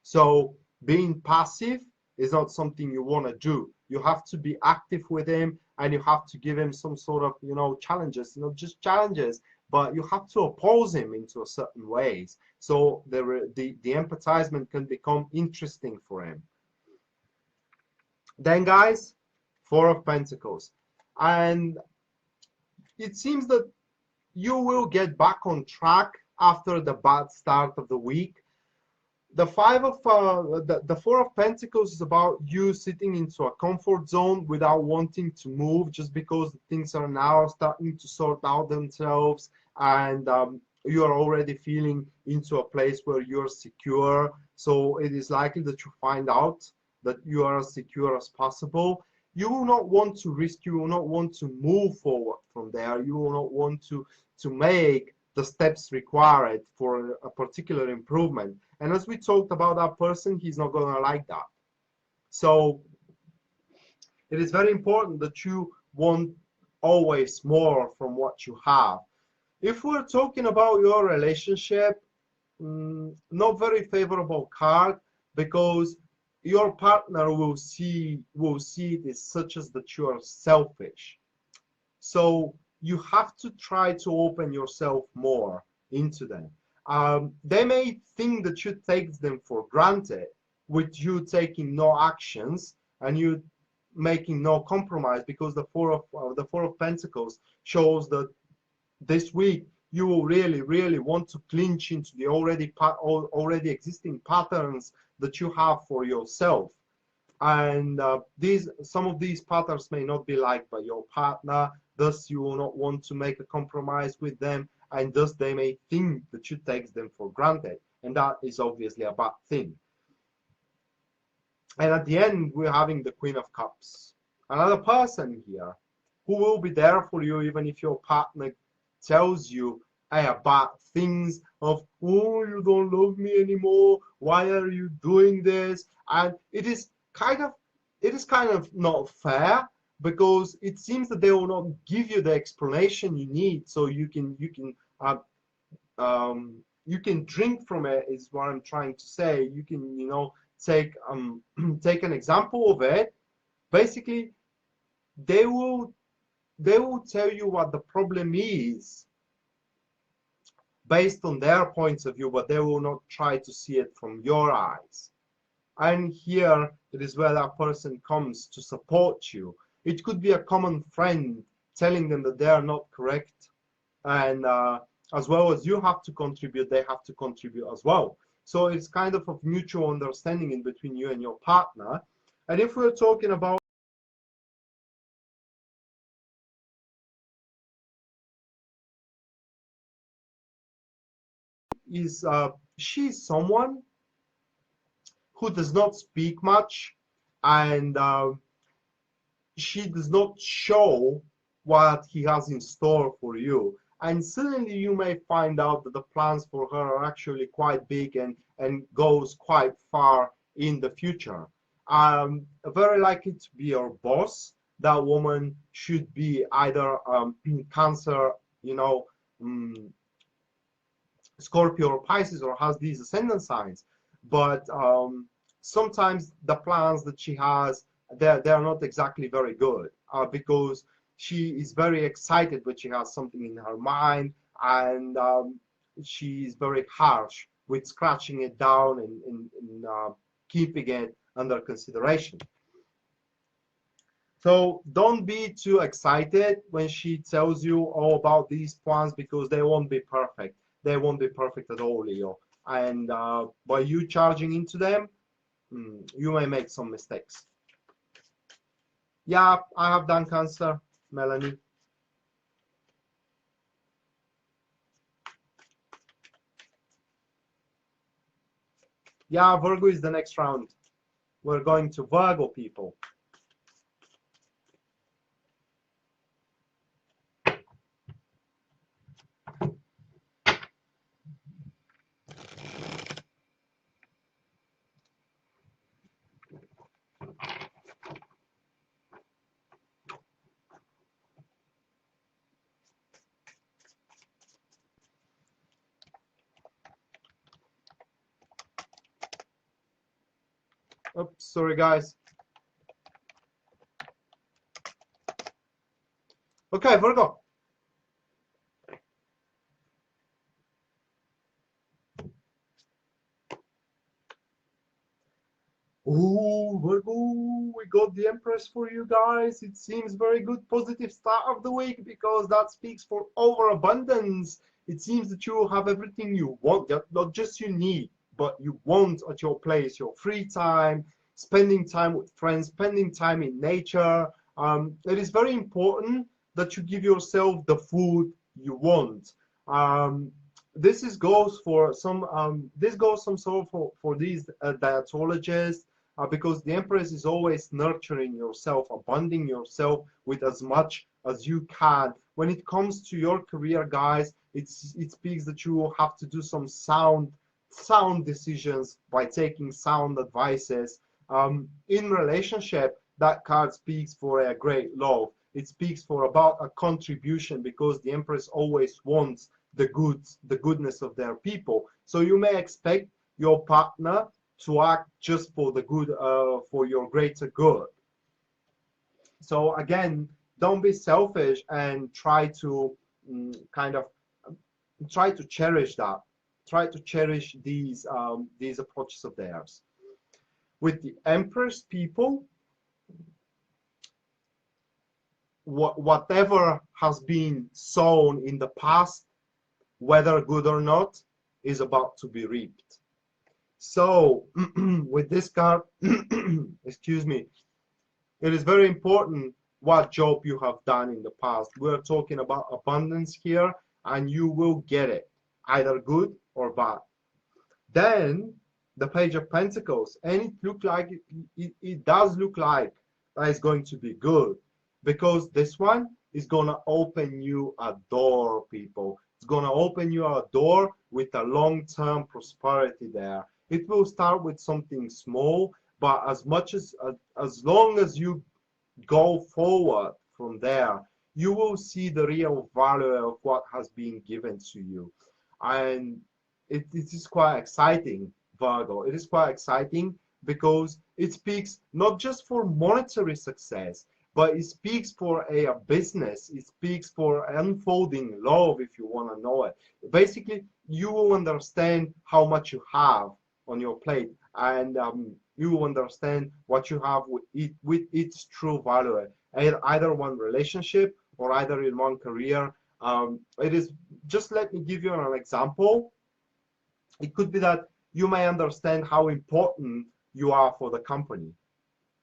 So being passive is not something you want to do. You have to be active with him, and you have to give him some sort of, challenges, not just challenges, but you have to oppose him into a certain ways. So the empathizement can become interesting for him. Then guys, Four of Pentacles. And it seems that you will get back on track after the bad start of the week. The Four of Pentacles is about you sitting into a comfort zone without wanting to move, just because things are now starting to sort out themselves, and you are already feeling into a place where you're secure. So it is likely that you find out that you are as secure as possible. You will not want to risk, you will not want to move forward from there. You will not want to make the steps required for a particular improvement. And as we talked about that person, he's not going to like that. So it is very important that you want always more from what you have. If we're talking about your relationship, not very favorable card, because your partner will see it as such as that you are selfish. So you have to try to open yourself more into them. They may think that you take them for granted, with you taking no actions and you making no compromise, because the Four of Pentacles shows that this week you will really want to clinch into the already existing patterns that you have for yourself. And some of these patterns may not be liked by your partner, thus you will not want to make a compromise with them, and thus they may think that you take them for granted, and that is obviously a bad thing. And at the end, we're having the Queen of Cups, another person here who will be there for you even if your partner tells you bad things of, oh, you don't love me anymore, why are you doing this? And it is kind of not fair, because it seems that they will not give you the explanation you need, so you can drink from it, is what I'm trying to say. You can take take an example of it. Basically, they will tell you what the problem is based on their points of view, but they will not try to see it from your eyes. And here it is where that person comes to support you. It could be a common friend telling them that they are not correct, and as well as you have to contribute, they have to contribute as well. So it's kind of a mutual understanding in between you and your partner. And if we're talking about is she's someone who does not speak much, and she does not show what he has in store for you. And suddenly you may find out that the plans for her are actually quite big and goes quite far in the future. Very likely to be your boss. That woman should be either Cancer, Scorpio or Pisces, or has these ascendant signs. But sometimes the plans that she has, they're not exactly very good, because she is very excited when she has something in her mind, and she is very harsh with scratching it down and keeping it under consideration. So don't be too excited when she tells you all about these plans, because they won't be perfect. They won't be perfect at all, Leo. And by you charging into them, you may make some mistakes. Yeah, I have done, Cancer, Melanie. Yeah, Virgo is the next round. We're going to Virgo, people. Oops, sorry guys. Okay, Virgo. Oh, Virgo, we got the Empress for you guys. It seems very good, positive start of the week because that speaks for overabundance. It seems that you have everything you want, not just you need, but you want at your place, your free time, spending time with friends, spending time in nature. It is very important that you give yourself the food you want. This is goes for some this goes some sort for these dietologists because the Empress is always nurturing yourself, abounding yourself with as much as you can. When it comes to your career, guys, it speaks that you have to do some sound decisions by taking sound advices. In relationship, that card speaks for a great love. It speaks for about a contribution because the Empress always wants the goodness of their people. So you may expect your partner to act just for the good, for your greater good. So again, don't be selfish and try to kind of try to cherish that. Try to cherish these approaches of theirs. With the Empress people, whatever has been sown in the past, whether good or not, is about to be reaped. So with this card, excuse me, it is very important what job you have done in the past. We're talking about abundance here, and you will get it, either good or bad. Then the Page of Pentacles, and it look like it does look like that is going to be good, because this one is gonna open you a door, people. It's gonna open you a door with a long-term prosperity there. It will start with something small, but as long as you go forward from there, you will see the real value of what has been given to you. And it is quite exciting, Virgo. It is quite exciting because it speaks not just for monetary success, but it speaks for a business. It speaks for unfolding love, if you want to know it. Basically, you will understand how much you have on your plate, and you will understand what you have with its true value. Either one relationship or either in one career. It is just, let me give you an example. It could be that you may understand how important you are for the company,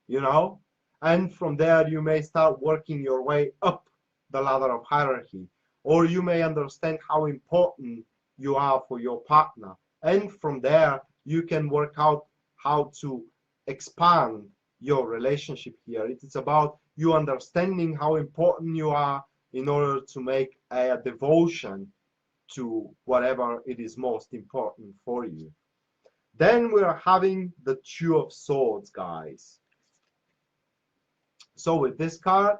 you know, and from there you may start working your way up the ladder of hierarchy, or you may understand how important you are for your partner, and from there you can work out how to expand your relationship here. It is about you understanding how important you are in order to make a devotion to whatever it is most important for you. Then we are having the Two of Swords, guys. So with this card,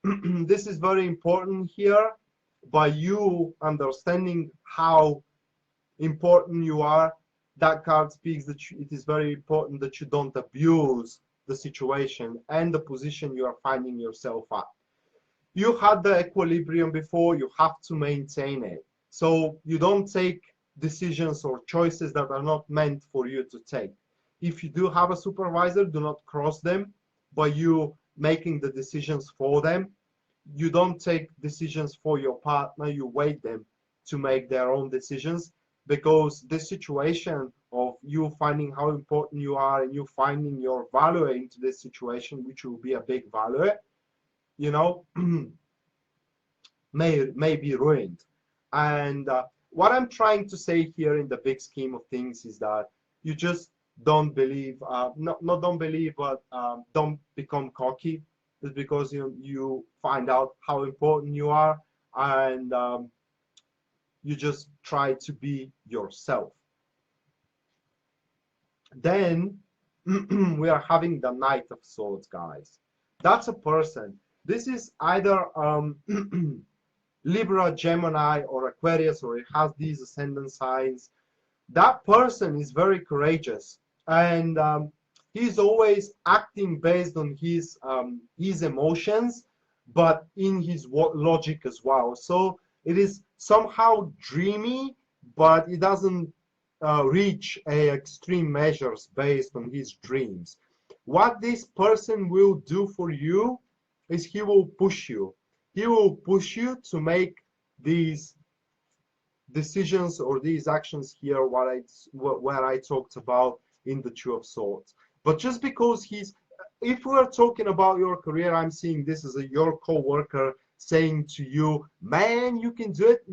this is very important here. By you understanding how important you are, that card speaks that it is very important that you don't abuse the situation and the position you are finding yourself at. You had the equilibrium before, you have to maintain it. So you don't take decisions or choices that are not meant for you to take. If you do have a supervisor, do not cross them by you making the decisions for them. You don't take decisions for your partner, you wait them to make their own decisions, because this situation of you finding how important you are and you finding your value into this situation, which will be a big value, you know, may be ruined. And what I'm trying to say here in the big scheme of things is that You just don't believe, not don't believe, but don't become cocky. It's because you find out how important you are, and you just try to be yourself. Then we are having the Knight of Swords, guys. That's a person. This is either Libra, Gemini, or Aquarius, or it has these ascendant signs. That person is very courageous, and he's always acting based on his emotions, but in his logic as well. So it is somehow dreamy, but it doesn't reach extreme measures based on his dreams. What this person will do for you is he will push you. He will push you to make these decisions or these actions here, where I talked about in the Two of Swords. But just because if we're talking about your career, I'm seeing this as your co-worker saying to you, man, you can do it.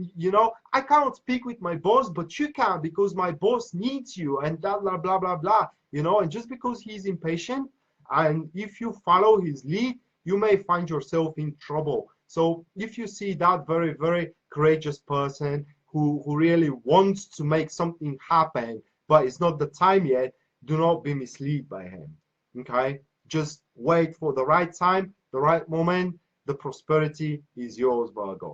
I cannot speak with my boss, but you can, because my boss needs you, and blah blah blah blah blah. And just because he's impatient, and if you follow his lead, you may find yourself in trouble. So if you see that very, very courageous person who really wants to make something happen, but it's not the time yet, do not be misled by him. Okay? Just wait for the right time, the right moment. The prosperity is yours, Virgo.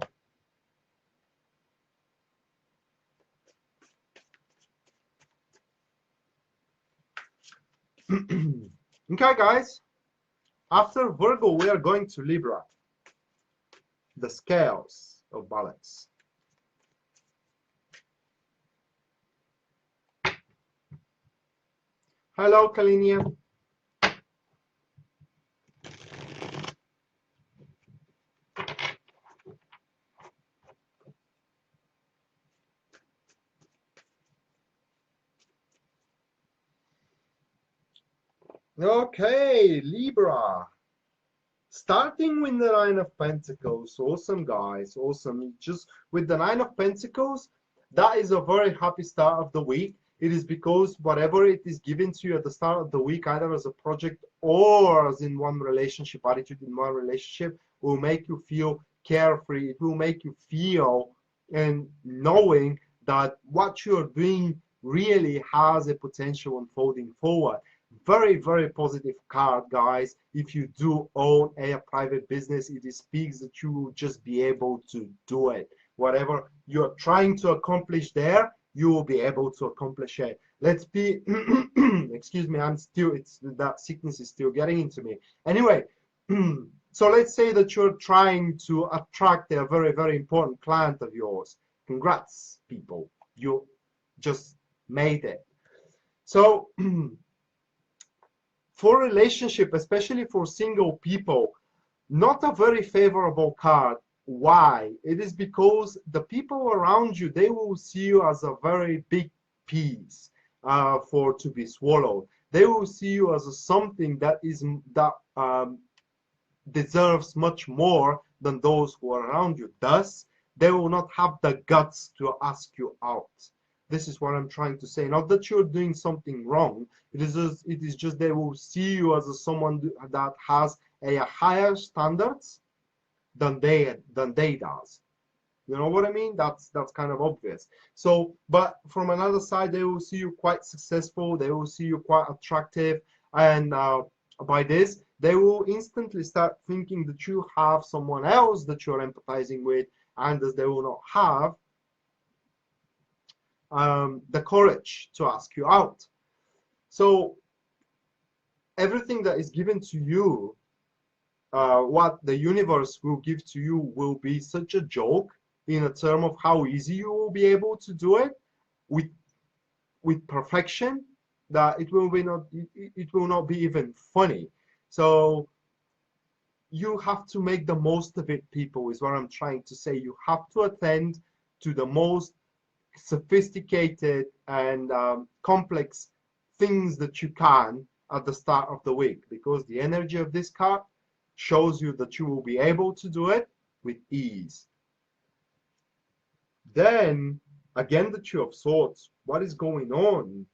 Okay, guys. After Virgo, we are going to Libra. The scales of balance. Hello, Kalinia. Okay, Libra. Starting with the Nine of Pentacles. Awesome, guys. Awesome. Just with the Nine of Pentacles, that is a very happy start of the week. It is because whatever it is given to you at the start of the week, either as a project or as in one relationship, attitude in one relationship, will make you feel carefree. It will make you feel and knowing that what you're doing really has a potential unfolding forward. Very, very positive card, guys. If you do own a private business, it speaks that you will just be able to do it. Whatever you're trying to accomplish there, you will be able to accomplish it. Let's be excuse me, that sickness is still getting into me. Anyway, so let's say that you're trying to attract a very, very important client of yours. Congrats, people. You just made it. So for relationship, especially for single people, not a very favorable card. Why? It is because the people around you, they will see you as a very big piece to be swallowed. They will see you as something that deserves much more than those who are around you. Thus, they will not have the guts to ask you out. This is what I'm trying to say. Not that you're doing something wrong. It is just they will see you as someone that has a higher standards than they does. You know what I mean? That's kind of obvious. So, but from another side, they will see you quite successful. They will see you quite attractive, and by this, they will instantly start thinking that you have someone else that you're empathizing with, and that they will not have the courage to ask you out. So everything that is given to you, what the universe will give to you, will be such a joke in a term of how easy you will be able to do it with perfection, that it will not be even funny. So you have to make the most of it, people, is what I'm trying to say. You have to attend to the most sophisticated and complex things that you can at the start of the week, because the energy of this card shows you that you will be able to do it with ease. Then again, the Two of Swords. What is going on?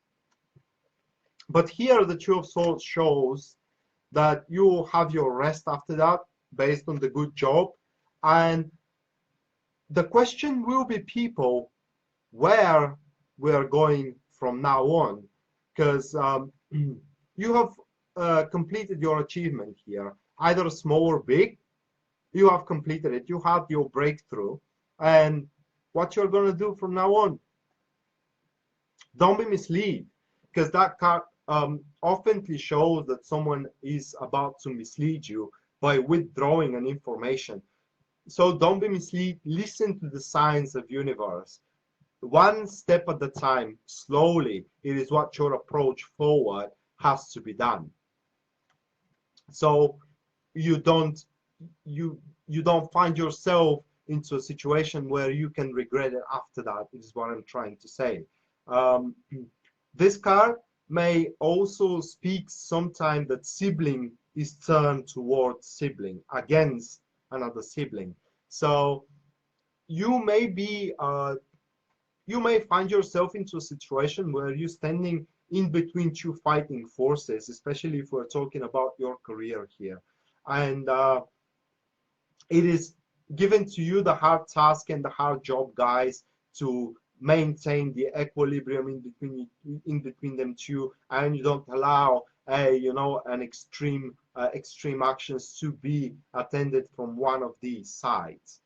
But here the Two of Swords shows that you have your rest after that based on the good job. And the question will be, people, where we are going from now on, because you have completed your achievement here, either small or big. You have completed it, you had your breakthrough, and what you're going to do from now on. Don't be misled, because that card often shows that someone is about to mislead you by withdrawing an information. So don't be misled, listen to the signs of universe. One step at a time, slowly, it is what your approach forward has to be done. So you don't find yourself into a situation where you can regret it after that, is what I'm trying to say. This card may also speak sometimes that sibling is turned towards sibling, against another sibling. So you may be you may find yourself into a situation where you're standing in between two fighting forces, especially if we're talking about your career here. And it is given to you the hard task and the hard job, guys, to maintain the equilibrium in between them two, and you don't allow an extreme actions to be attended from one of these sides.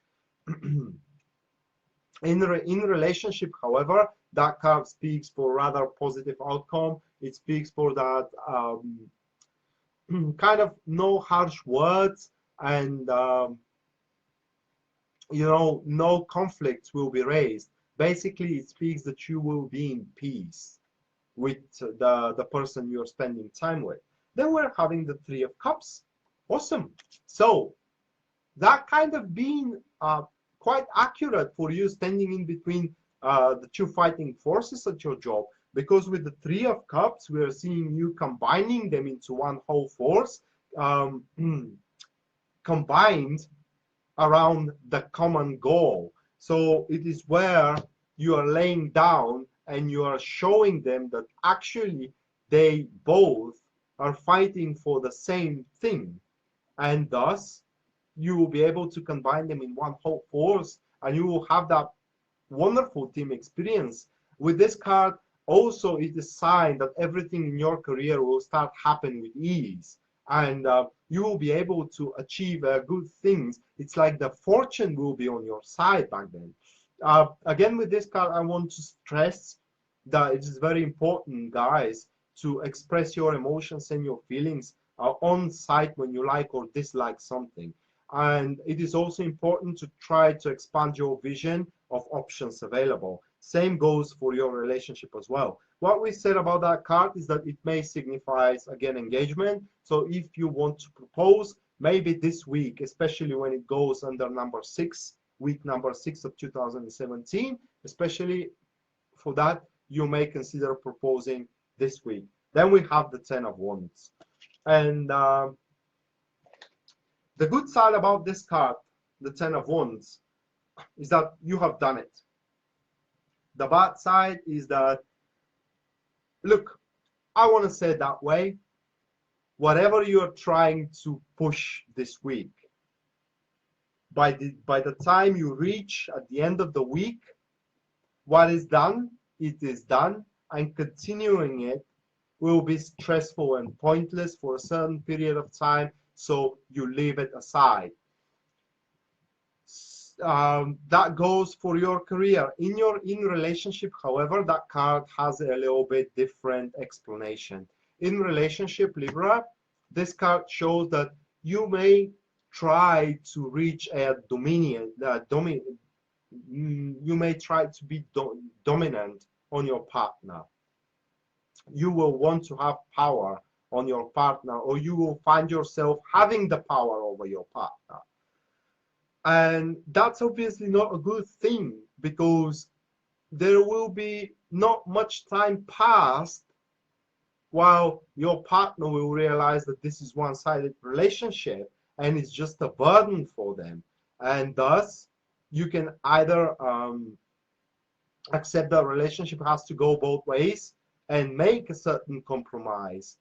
In relationship, however, that card speaks for rather positive outcome. It speaks for that kind of no harsh words, and no conflicts will be raised. Basically, it speaks that you will be in peace with the person you're spending time with. Then we're having the Three of Cups. Awesome. So that kind of being quite accurate for you standing in between the two fighting forces at your job, because with the Three of Cups, we are seeing you combining them into one whole force, combined around the common goal. So it is where you are laying down and you are showing them that actually they both are fighting for the same thing, and thus you will be able to combine them in one whole force, and you will have that wonderful team experience. With this card, also, it is a sign that everything in your career will start happening with ease, and you will be able to achieve good things. It's like the fortune will be on your side back then. Again, with this card, I want to stress that it is very important, guys, to express your emotions and your feelings on site when you like or dislike something. And it is also important to try to expand your vision of options available. Same goes for your relationship as well. What we said about that card is that it may signify, again, engagement. So if you want to propose, maybe this week, especially when it goes under number 6, week number 6 of 2017, especially for that, you may consider proposing this week. Then we have the Ten of Wands. And the good side about this card, the Ten of Wands, is that you have done it. The bad side is that, look, I want to say it that way, whatever you're trying to push this week, by the time you reach at the end of the week, what is done, it is done, and continuing it will be stressful and pointless for a certain period of time, so you leave it aside. That goes for your career. In relationship, however, that card has a little bit different explanation. In relationship, Libra, this card shows that you may try to reach a you may try to be dominant on your partner. You will want to have power on your partner, or you will find yourself having the power over your partner. And that's obviously not a good thing, because there will be not much time passed while your partner will realize that this is one-sided relationship and it's just a burden for them. And thus, you can either accept that relationship has to go both ways, and make a certain compromise,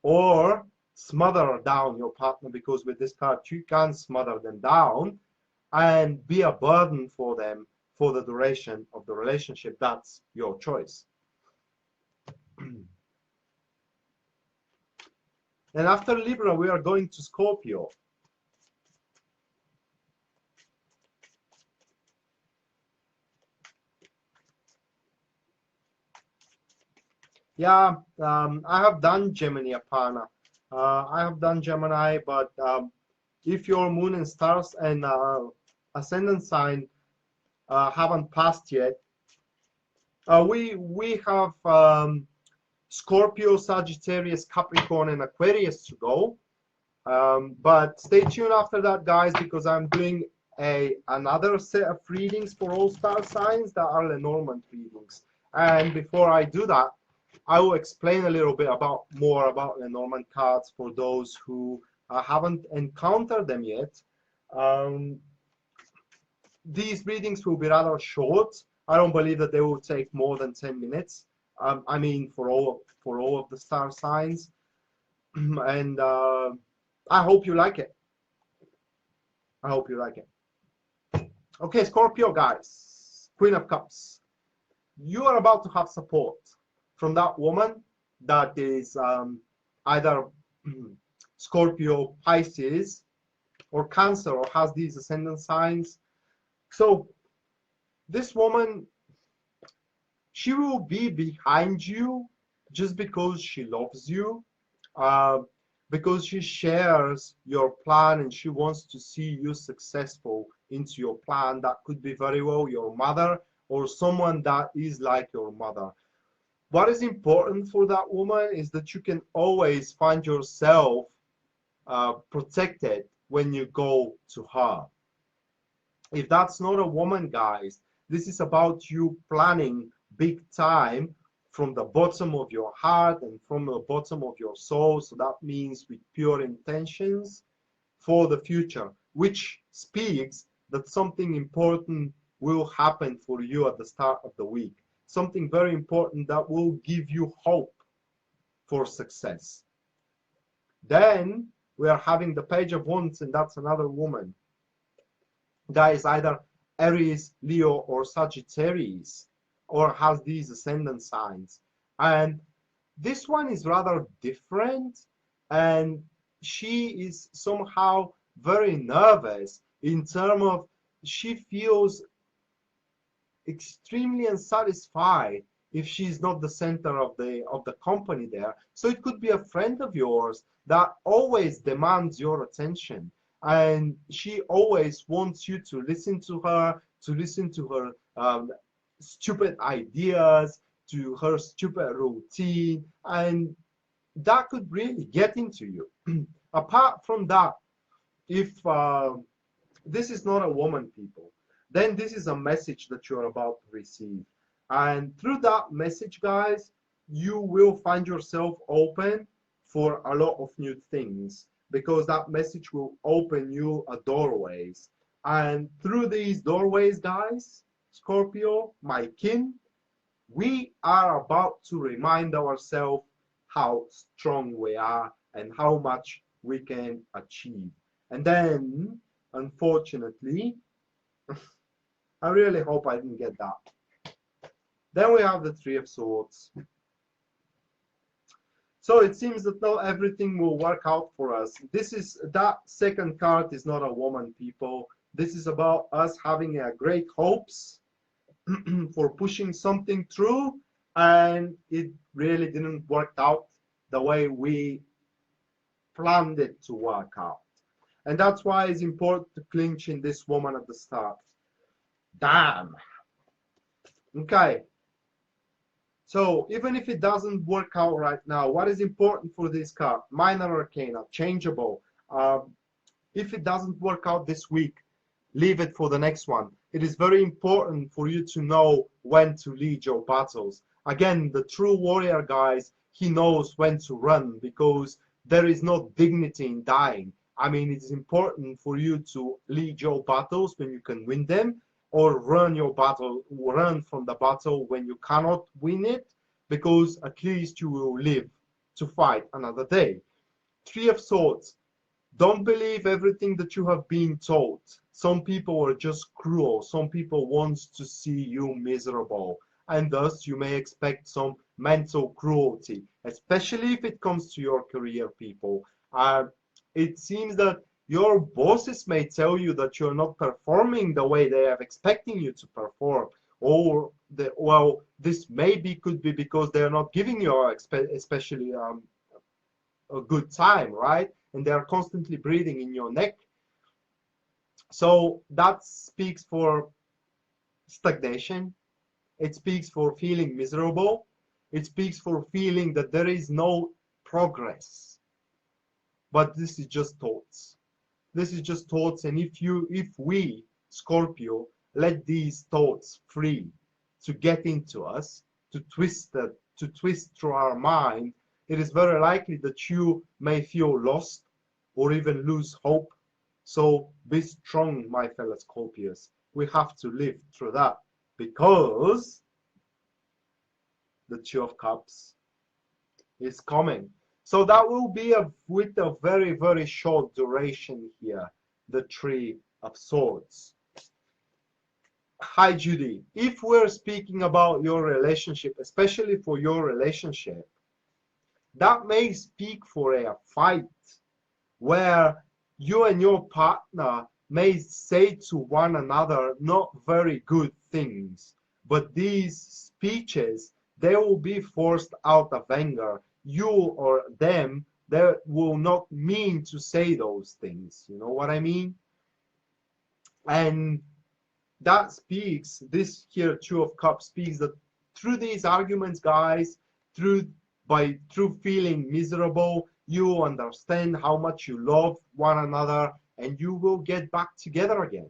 or smother down your partner, because with this card you can smother them down and be a burden for them for the duration of the relationship. That's your choice. And after Libra, we are going to Scorpio. Yeah, I have done Gemini Apana. I have done Gemini, but if your moon and stars and ascendant sign haven't passed yet, we have Scorpio, Sagittarius, Capricorn, and Aquarius to go. But stay tuned after that, guys, because I'm doing another set of readings for all star signs that are Lenormand readings. And before I do that, I will explain a little bit more about Lenormand cards for those who haven't encountered them yet. These readings will be rather short. I don't believe that they will take more than 10 minutes. I mean, for all of the star signs. And I hope you like it. I hope you like it. Okay, Scorpio, guys. Queen of Cups. You are about to have support from that woman that is either Scorpio, Pisces, or Cancer, or has these ascendant signs. So this woman, she will be behind you just because she loves you, because she shares your plan and she wants to see you successful into your plan. That could be very well your mother or someone that is like your mother. What is important for that woman is that you can always find yourself protected when you go to her. If that's not a woman, guys, this is about you planning big time from the bottom of your heart and from the bottom of your soul. So that means with pure intentions for the future, which speaks that something important will happen for you at the start of the week. Something very important that will give you hope for success. Then we are having the Page of Wands, and that's another woman that is either Aries, Leo, or Sagittarius, or has these ascendant signs. And this one is rather different, and she is somehow very nervous in terms of she feels extremely unsatisfied if she's not the center of the company there. So it could be a friend of yours that always demands your attention, and she always wants you to listen to her stupid ideas, to her stupid routine, and that could really get into you. Apart from that, if this is not a woman, people, then this is a message that you're about to receive. And through that message, guys, you will find yourself open for a lot of new things, because that message will open you a doorways. And through these doorways, guys, Scorpio, my kin, we are about to remind ourselves how strong we are and how much we can achieve. And then, unfortunately, I really hope I didn't get that. Then we have the Three of Swords. So it seems that not everything will work out for us. That second card is not a woman, people. This is about us having a great hopes for pushing something through, and it really didn't work out the way we planned it to work out. And that's why it's important to clinch in this woman at the start. Damn. Okay. So even if it doesn't work out right now, what is important for this card? Minor Arcana, changeable. If it doesn't work out this week, leave it for the next one. It is very important for you to know when to lead your battles. Again, the true warrior, guys, he knows when to run, because there is no dignity in dying. I mean, it is important for you to lead your battles when you can win them, or run your battle, run from the battle when you cannot win it. because at least you will live to fight another day. Three of Swords. Don't believe everything that you have been told. Some people are just cruel. Some people want to see you miserable. And thus you may expect some mental cruelty, especially if it comes to your career, people. It seems that your bosses may tell you that you're not performing the way they are expecting you to perform. Or, well, this could be because they're not giving you especially a good time, right? And they are constantly breathing in your neck. So that speaks for stagnation. It speaks for feeling miserable. It speaks for feeling that there is no progress. But this is just thoughts. This is just thoughts. And if we, Scorpio, let these thoughts free to get into us, to twist through our mind, it is very likely that you may feel lost or even lose hope. So be strong, my fellow Scorpios. We have to live through that, because the Two of Cups is coming. So that will be with a very, very short duration here, the Three of Swords. Hi, Judy. If we're speaking about your relationship, especially for your relationship, that may speak for a fight where you and your partner may say to one another not very good things, but these speeches, they will be forced out of anger. You or them, they will not mean to say those things. You know what I mean? And that speaks, this here Two of Cups speaks that through these arguments, guys, through feeling miserable, you understand how much you love one another, and you will get back together again.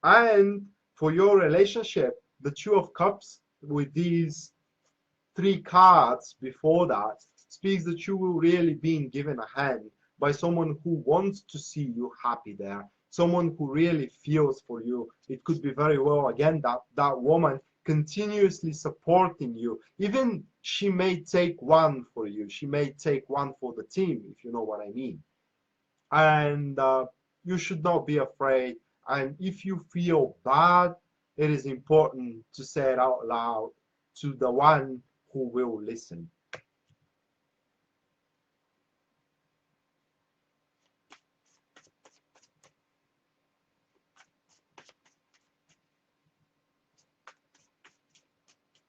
And for your relationship, the Two of Cups with these three cards before that speaks that you will really be given a hand by someone who wants to see you happy there, someone who really feels for you. It could be very well, again, that woman continuously supporting you. Even she may take one for you. She may take one for the team, if you know what I mean. And you should not be afraid. And if you feel bad, it is important to say it out loud to the one who will listen.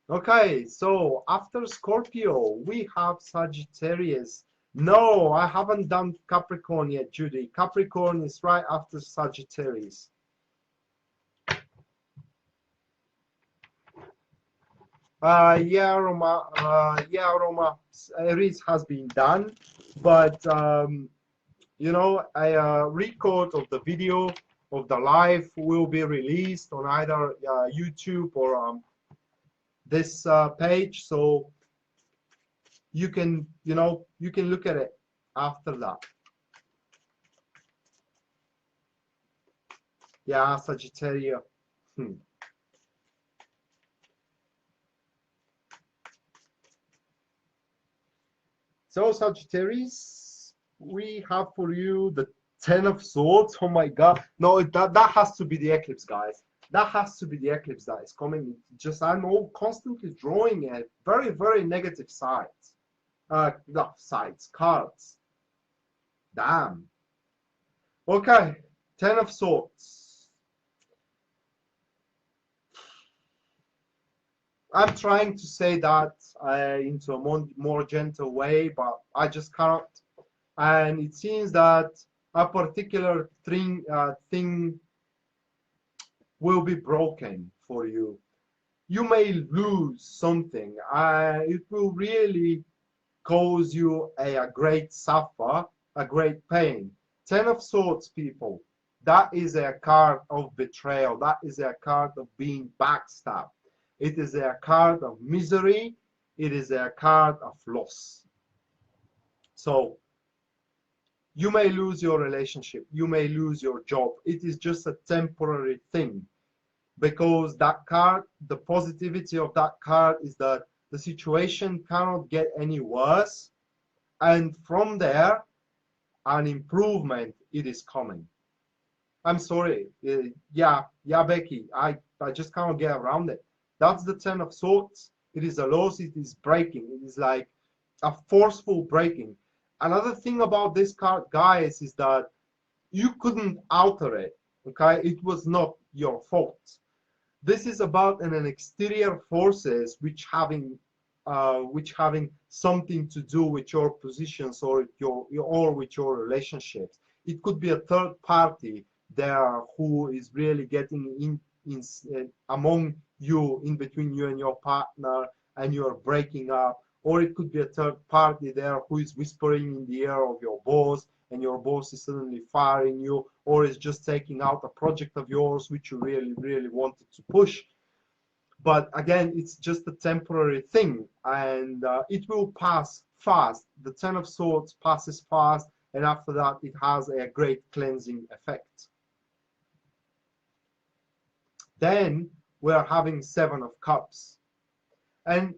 Okay, so after Scorpio, we have Sagittarius. No, I haven't done Capricorn yet, Judy. Capricorn is right after Sagittarius. Yeah, Roma, Aries has been done, but you know, a record of the video of the live will be released on either YouTube or this page, so you can, you know, you can look at it after that. Yeah, Sagittarius. So Sagittarius, we have for you the Ten of Swords. Oh my God! No, that has to be the eclipse, guys. That has to be the eclipse that is coming. Just I'm all constantly drawing at very, very negative sides. Not sides, cards. Damn. Okay, Ten of Swords. I'm trying to say that into a more gentle way, but I just can't. And it seems that a particular thing will be broken for you. You may lose something. It will really cause you a great suffer, a great pain. Ten of Swords, people, that is a card of betrayal. That is a card of being backstabbed. It is a card of misery. It is a card of loss. So you may lose your relationship. You may lose your job. It is just a temporary thing, because that card, the positivity of that card is that the situation cannot get any worse, and from there an improvement it is coming. I'm sorry, yeah, Becky, I just cannot get around it. That's the Ten of Swords. It is a loss, it is breaking, it is like a forceful breaking. Another thing about this card, guys, is that you couldn't alter it, okay? It was not your fault. This is about an exterior forces which having something to do with your positions or with your relationships. It could be a third party there who is really getting in among you, in between you and your partner, and you're breaking up. Or it could be a third party there who is whispering in the ear of your boss, and your boss is suddenly firing you, or is just taking out a project of yours which you really wanted to push. But again, it's just a temporary thing, and it will pass fast. The Ten of Swords passes fast, and after that it has a great cleansing effect. Then we're having Seven of Cups, and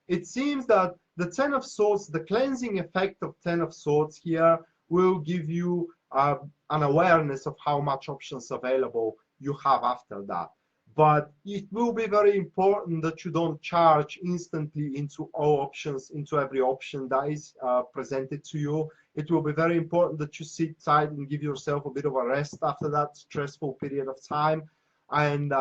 it seems that the Ten of Swords, the cleansing effect of Ten of Swords here, will give you an awareness of how much options available you have after that. But it will be very important that you don't charge instantly into all options, into every option that is presented to you. It will be very important that you sit tight and give yourself a bit of a rest after that stressful period of time. And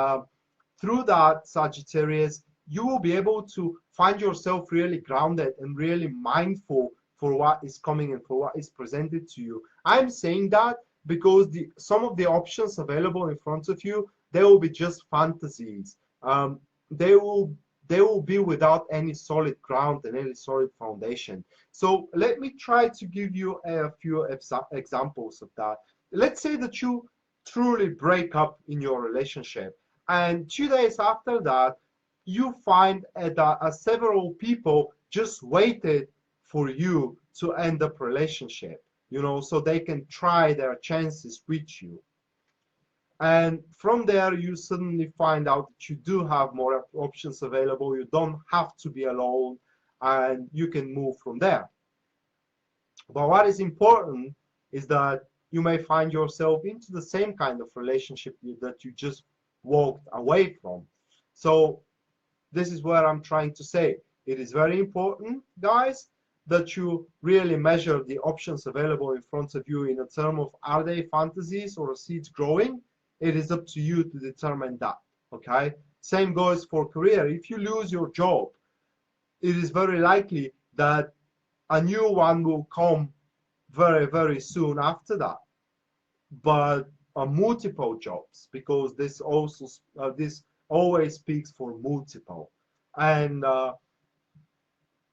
through that, Sagittarius, you will be able to find yourself really grounded and really mindful for what is coming and for what is presented to you. I'm saying that because some of the options available in front of you, they will be just fantasies. They will be without any solid ground and any solid foundation. So let me try to give you a few examples of that. Let's say that you truly break up in your relationship, and 2 days after that, you find that several people just waited for you to end up relationship, so they can try their chances with you. And from there, you suddenly find out that you do have more options available. You don't have to be alone, and you can move from there. But what is important is that you may find yourself into the same kind of relationship that you just walked away from. So this is what I'm trying to say. It is very important, guys, that you really measure the options available in front of you in a term of, are they fantasies or seeds growing? It is up to you to determine that, okay? Same goes for career. If you lose your job, it is very likely that a new one will come very soon after that. But multiple jobs, because this always speaks for multiple. And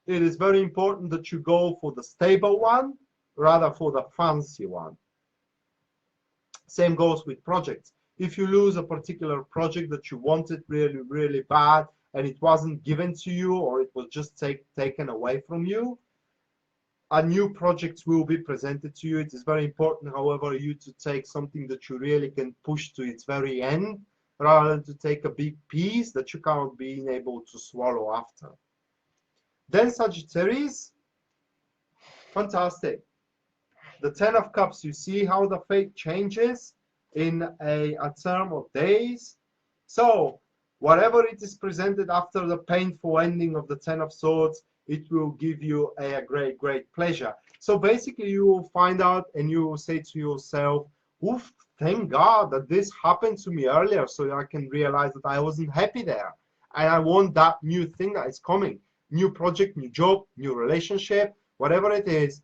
it is very important that you go for the stable one rather for the fancy one. Same goes with projects. If you lose a particular project that you wanted really bad, and it wasn't given to you, or it was just taken away from you, a new project will be presented to you. It is very important, however, you to take something that you really can push to its very end, rather than to take a big piece that you cannot be able to swallow after. Then Sagittarius, fantastic. The Ten of Cups, you see how the fate changes in a term of days. So whatever it is presented after the painful ending of the Ten of Swords, it will give you a great pleasure. So basically you will find out and you will say to yourself, oof, thank God that this happened to me earlier, so I can realize that I wasn't happy there. And I want that new thing that is coming. New project, new job, new relationship, whatever it is.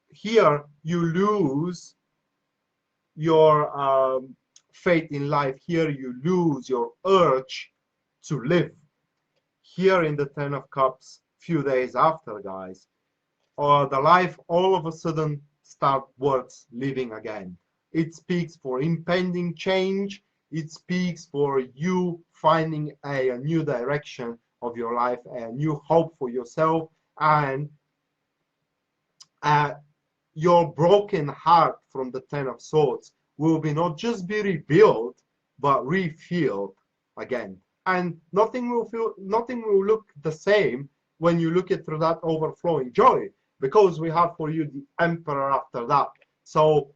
Here you lose your faith in life. Here you lose your urge to live. Here in the Ten of Cups, few days after, guys, the life all of a sudden start worth living again. It speaks for impending change. It speaks for you finding a new direction of your life, a new hope for yourself, and your broken heart from the Ten of Swords will be not just be rebuilt, but refilled again. And nothing will look the same when you look at through that overflowing joy, because we have for you the Emperor after that. So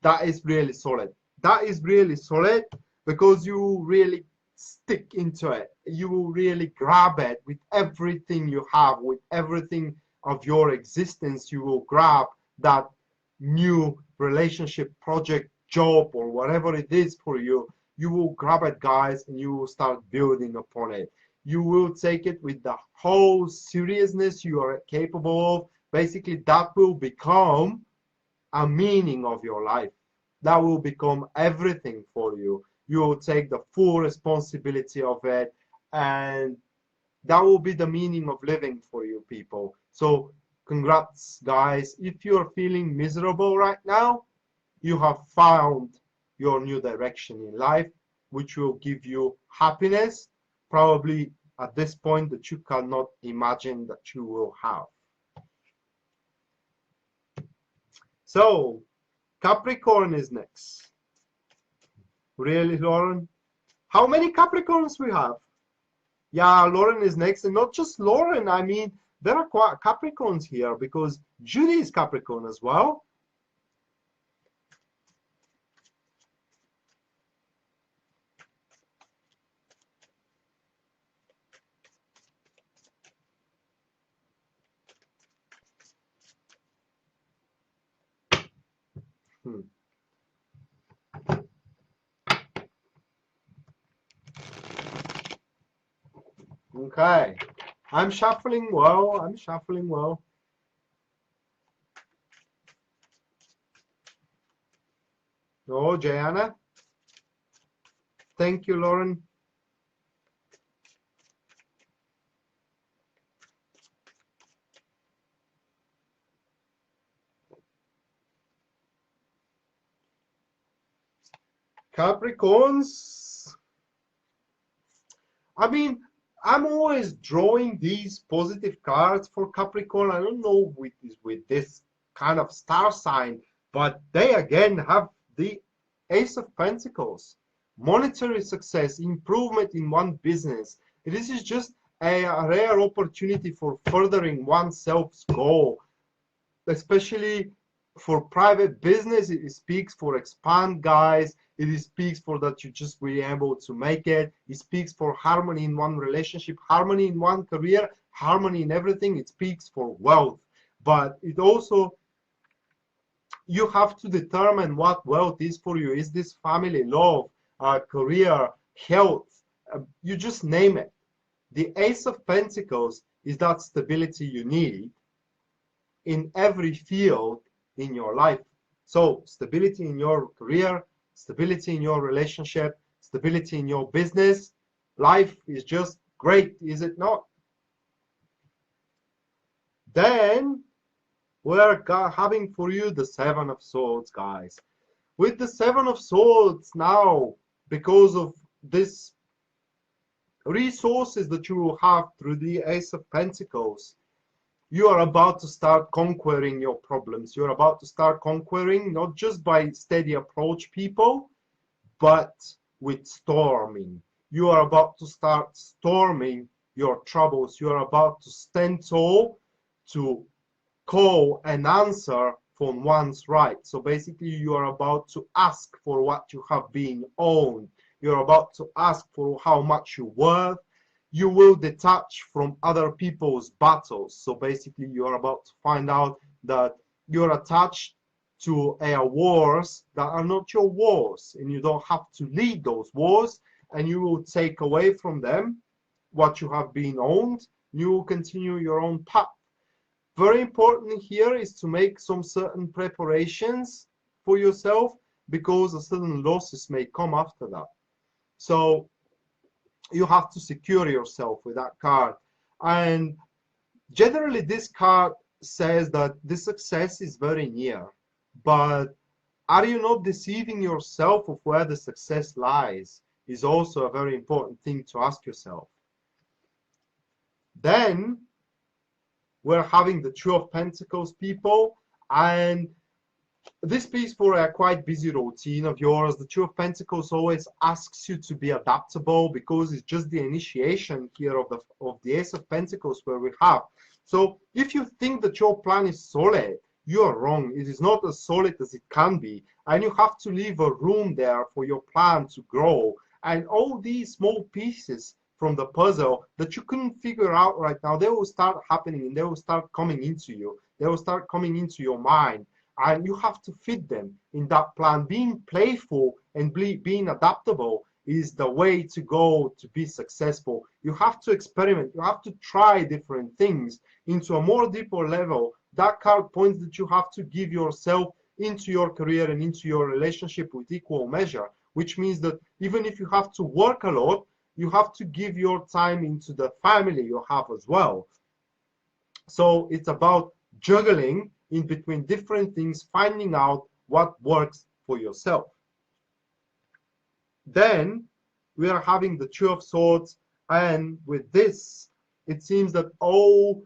that is really solid. That is really solid because you really stick into it. You will really grab it with everything you have, with everything of your existence. You will grab that new relationship, project, job, or whatever it is for you. You will grab it, guys, and you will start building upon it. You will take it with the whole seriousness you are capable of. Basically, that will become a meaning of your life. That will become everything for you. You will take the full responsibility of it, and that will be the meaning of living for you people. So congrats, guys. If you're feeling miserable right now, you have found your new direction in life, which will give you happiness, probably at this point that you cannot imagine that you will have. So Capricorn is next. Really, Lauren? How many Capricorns we have? Yeah, Lauren is next, and not just Lauren. I mean, there are Capricorns here because Judy is Capricorn as well. Okay, I'm shuffling well. I'm shuffling well. Oh, Jayana. Thank you, Lauren. Capricorns. I mean, I'm always drawing these positive cards for Capricorn. I don't know with this kind of star sign, but they again have the Ace of Pentacles, monetary success, improvement in one business. This is just a rare opportunity for furthering oneself's goal, especially for private business. It speaks for expand, guys. It speaks for that you just be able to make it. It speaks for harmony in one relationship, harmony in one career, harmony in everything. It speaks for wealth, but it also, you have to determine what wealth is for you. Is this family, love, career, health? You just name it. The Ace of Pentacles is that stability you need in every field in your life. So stability in your career, stability in your relationship, stability in your business. Life is just great, is it not? Then we're having for you the Seven of Swords, guys. With the Seven of Swords now, because of this resources that you will have through the Ace of Pentacles, you are about to start conquering your problems. You're about to start conquering not just by steady approach people, but with storming. You are about to start storming your troubles. You are about to stand tall to call and answer for one's right. So basically, you are about to ask for what you have been owed. You're about to ask for how much you're worth. You will detach from other people's battles. So basically, you're about to find out that you're attached to wars that are not your wars, and you don't have to lead those wars, and you will take away from them what you have been owned. You will continue your own path. Very important here is to make some certain preparations for yourself, because a certain losses may come after that. So you have to secure yourself with that card. And generally, this card says that the success is very near, but are you not deceiving yourself of where the success lies is also a very important thing to ask yourself. Then we're having the Two of Pentacles, people, and this piece for a quite busy routine of yours. The Two of Pentacles always asks you to be adaptable because it's just the initiation here of the Ace of Pentacles where we have. So if you think that your plan is solid, you are wrong. It is not as solid as it can be, and you have to leave a room there for your plan to grow. And all these small pieces from the puzzle that you couldn't figure out right now, they will start happening and they will start coming into you. They will start coming into your mind, and you have to fit them in that plan. Being playful and being adaptable is the way to go to be successful. You have to experiment. You have to try different things into a more deeper level. That card points that you have to give yourself into your career and into your relationship with equal measure, which means that even if you have to work a lot, you have to give your time into the family you have as well. So it's about juggling in between different things, finding out what works for yourself. Then we are having the Two of Swords, and with this, it seems that all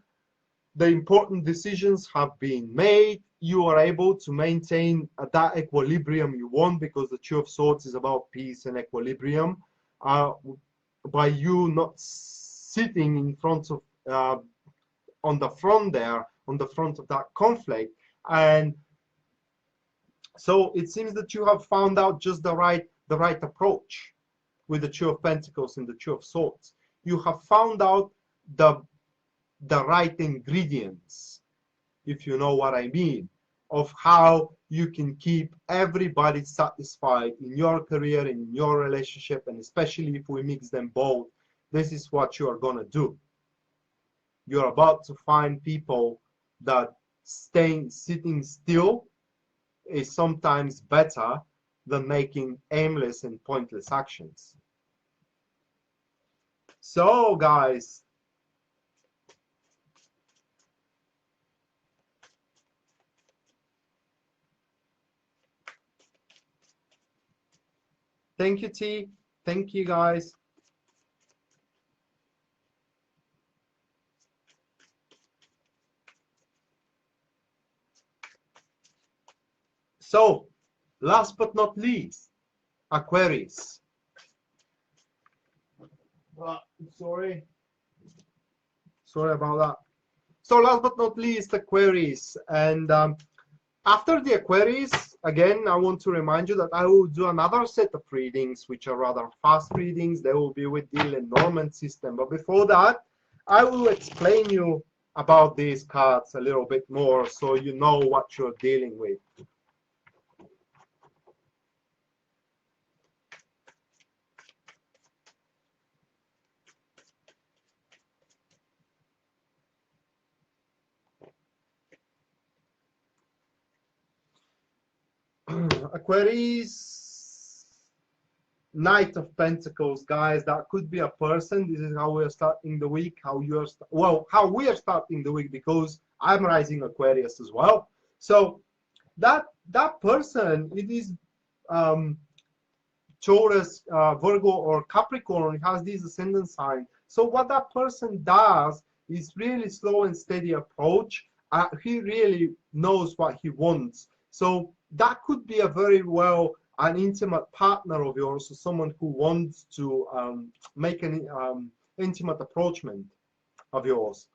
the important decisions have been made. You are able to maintain that equilibrium you want, because the Two of Swords is about peace and equilibrium. By you not sitting in front of on the front there, on the front of that conflict. And so it seems that you have found out just the right approach with the Two of Pentacles and the Two of Swords. You have found out the right ingredients, if you know what I mean, of how you can keep everybody satisfied in your career, in your relationship, and especially if we mix them both. This is what you are going to do. You're about to find people that sitting still is sometimes better than making aimless and pointless actions. So guys, thank you, T. Thank you, guys. So, last but not least, Aquarius. Sorry about that. So, last but not least, Aquarius. And after the Aquarius, again, I want to remind you that I will do another set of readings, which are rather fast readings. They will be with the Lenormand system. But before that, I will explain you about these cards a little bit more so you know what you're dealing with. Aquarius, Knight of Pentacles, guys. That could be a person. This is how we are starting the week. How we are starting the week, because I'm rising Aquarius as well. So that person, it is Taurus, Virgo, or Capricorn. It has these ascendant signs. So what that person does is really slow and steady approach. He really knows what he wants. So that could be a very well an intimate partner of yours, or someone who wants to make an intimate approachment of yours.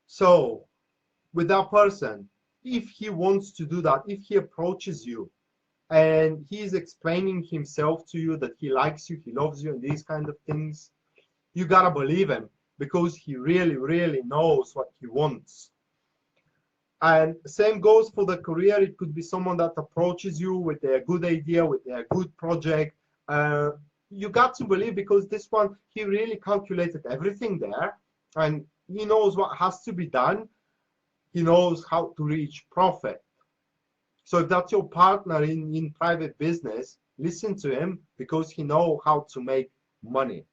So with that person, if he wants to do that, if he approaches you and he is explaining himself to you that he likes you, he loves you, and these kind of things, you gotta believe him, because he really, really knows what he wants. And same goes for the career. It could be someone that approaches you with a good idea, with a good project. You got to believe, because this one, he really calculated everything there, and he knows what has to be done. He knows how to reach profit. So if that's your partner in private business, listen to him, because he knows how to make money.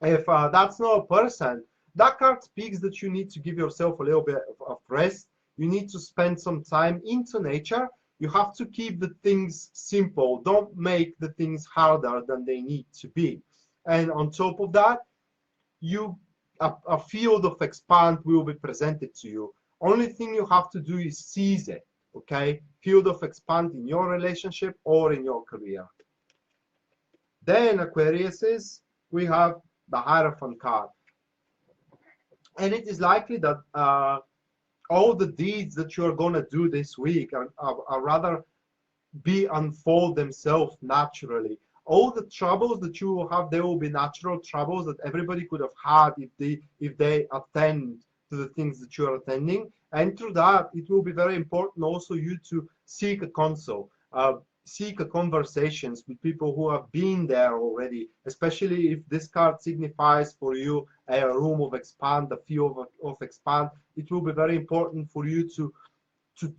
If that's not a person, that card speaks that you need to give yourself a little bit of rest. You need to spend some time into nature. You have to keep the things simple. Don't make the things harder than they need to be. And on top of that, a field of expand will be presented to you. Only thing you have to do is seize it, okay? Field of expand in your relationship or in your career. Then Aquariuses, we have the Hierophant card. And it is likely that all the deeds that you're going to do this week are rather be unfold themselves naturally. All the troubles that you will have, they will be natural troubles that everybody could have had if they attend to the things that you are attending. And through that, it will be very important also you to seek a console, seek a conversations with people who have been there already, especially if this card signifies for you a room of expand, the field of expand. It will be very important for you to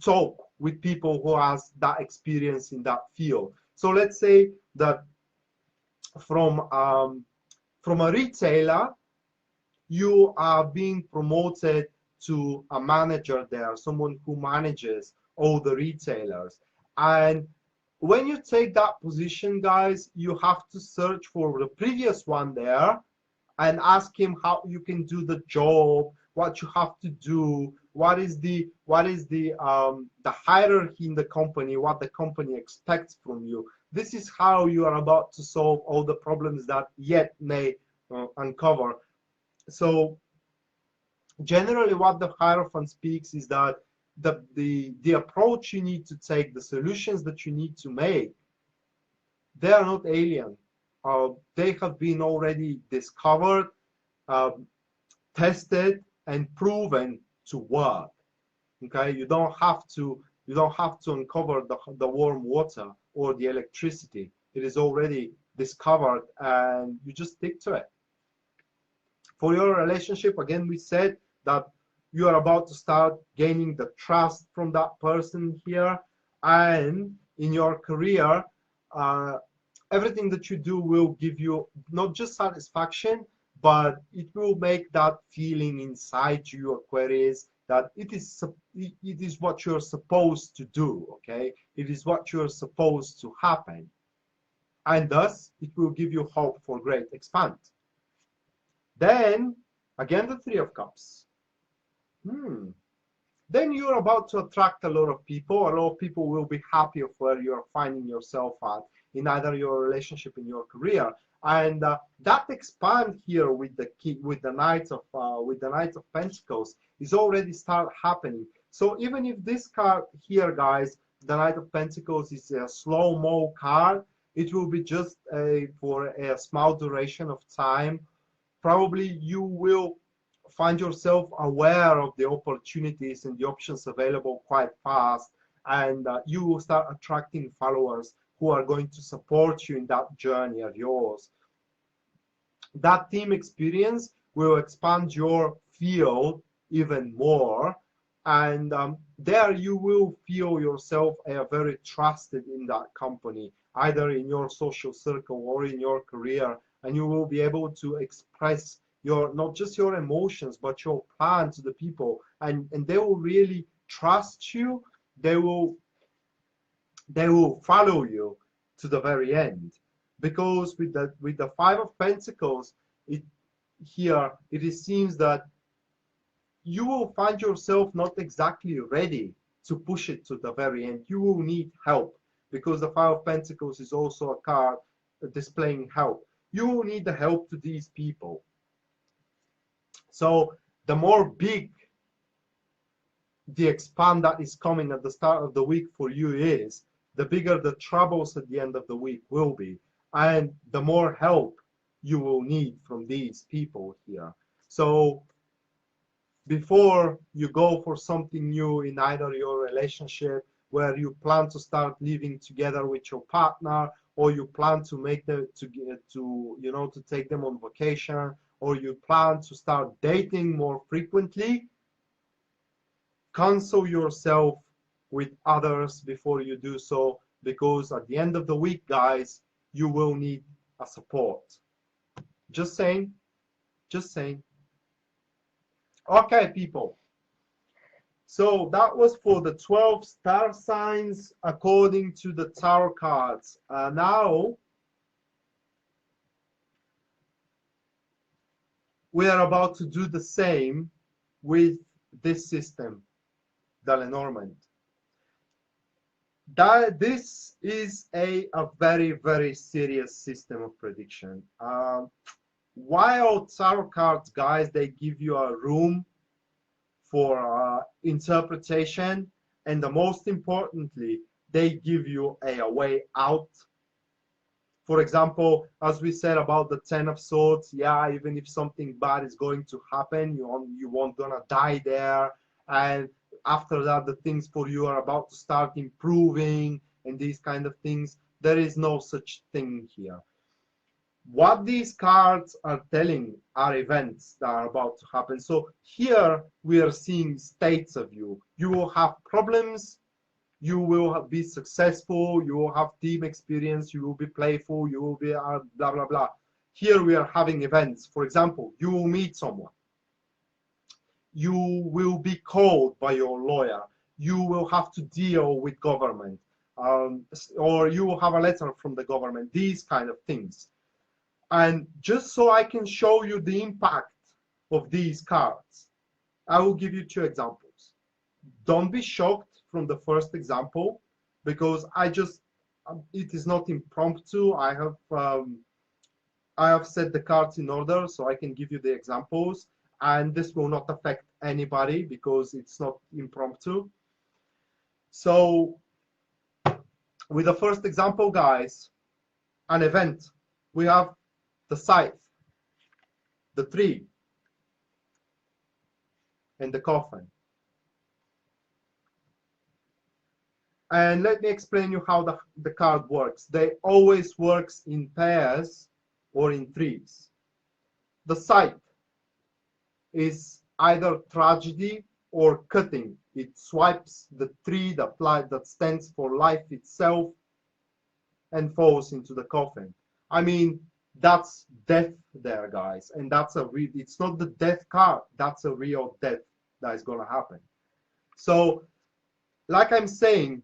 talk with people who has that experience in that field. So let's say that from a retailer, you are being promoted to a manager there, someone who manages all the retailers. And when you take that position, guys, you have to search for the previous one there and ask him how you can do the job, what you have to do, what is the hierarchy in the company, what the company expects from you. This is how you are about to solve all the problems that yet may uncover. So generally what the Hierophant speaks is that the approach you need to take, the solutions that you need to make, they are not alien. They have been already discovered, tested, and proven to work. Okay, you don't have to uncover the warm water or the electricity. It is already discovered, and you just stick to it. For your relationship, again, we said that you are about to start gaining the trust from that person here, and in your career, everything that you do will give you not just satisfaction, but it will make that feeling inside you, Aquarius, that it is what you're supposed to do, okay? It is what you're supposed to happen. And thus, it will give you hope for great expand. Then, again, the Three of Cups. Then you're about to attract a lot of people. A lot of people will be happy of where you're finding yourself at in either your relationship in your career. And that expand here with the Knights of Pentacles is already start happening. So even if this card here, guys, the Knight of Pentacles is a slow-mo card, it will be just for a small duration of time. Probably you will find yourself aware of the opportunities and the options available quite fast, and you will start attracting followers who are going to support you in that journey of yours. That team experience will expand your field even more, and there you will feel yourself very trusted in that company, either in your social circle or in your career, and you will be able to express your not just your emotions but your plan to the people, and they will really trust you. They will follow you to the very end, because with the Five of Pentacles, it seems that you will find yourself not exactly ready to push it to the very end. You will need help, because the Five of Pentacles is also a card displaying help. You will need the help to these people. So the more big the expand that is coming at the start of the week for you is, the bigger the troubles at the end of the week will be, and the more help you will need from these people here. So before you go for something new in either your relationship, where you plan to start living together with your partner, or you plan to make them to take them on vacation, or you plan to start dating more frequently, console yourself with others before you do so, because at the end of the week, guys, you will need a support. Just saying. Okay, people. So that was for the 12 star signs according to the tarot cards. Now we are about to do the same with this system. the Lenormand. This is a very, very serious system of prediction. While tarot cards, guys, they give you a room for interpretation, and the most importantly, they give you a way out. For example, as we said about the Ten of Swords, yeah, even if something bad is going to happen, you won't gonna die there, and after that the things for you are about to start improving and these kind of things. There is no such thing here. What these cards are telling are events that are about to happen. So here we are seeing states of you. You will have problems, you will be successful, you will have team experience, you will be playful, you will be blah, blah, blah. Here we are having events. For example, you will meet someone. You will be called by your lawyer. You will have to deal with government. Or you will have a letter from the government, these kind of things. And just so I can show you the impact of these cards, I will give you two examples. Don't be shocked from the first example, because it is not impromptu. I have set the cards in order so I can give you the examples, and this will not affect anybody because it's not impromptu. So with the first example, guys, an event, we have the scythe, the tree, and the coffin. And let me explain you how the card works. They always works in pairs or in threes. The scythe is either tragedy or cutting. It swipes the tree that stands for life itself and falls into the coffin. I mean, that's death there, guys, and it's not the death card, that's a real death that is gonna happen. So like I'm saying,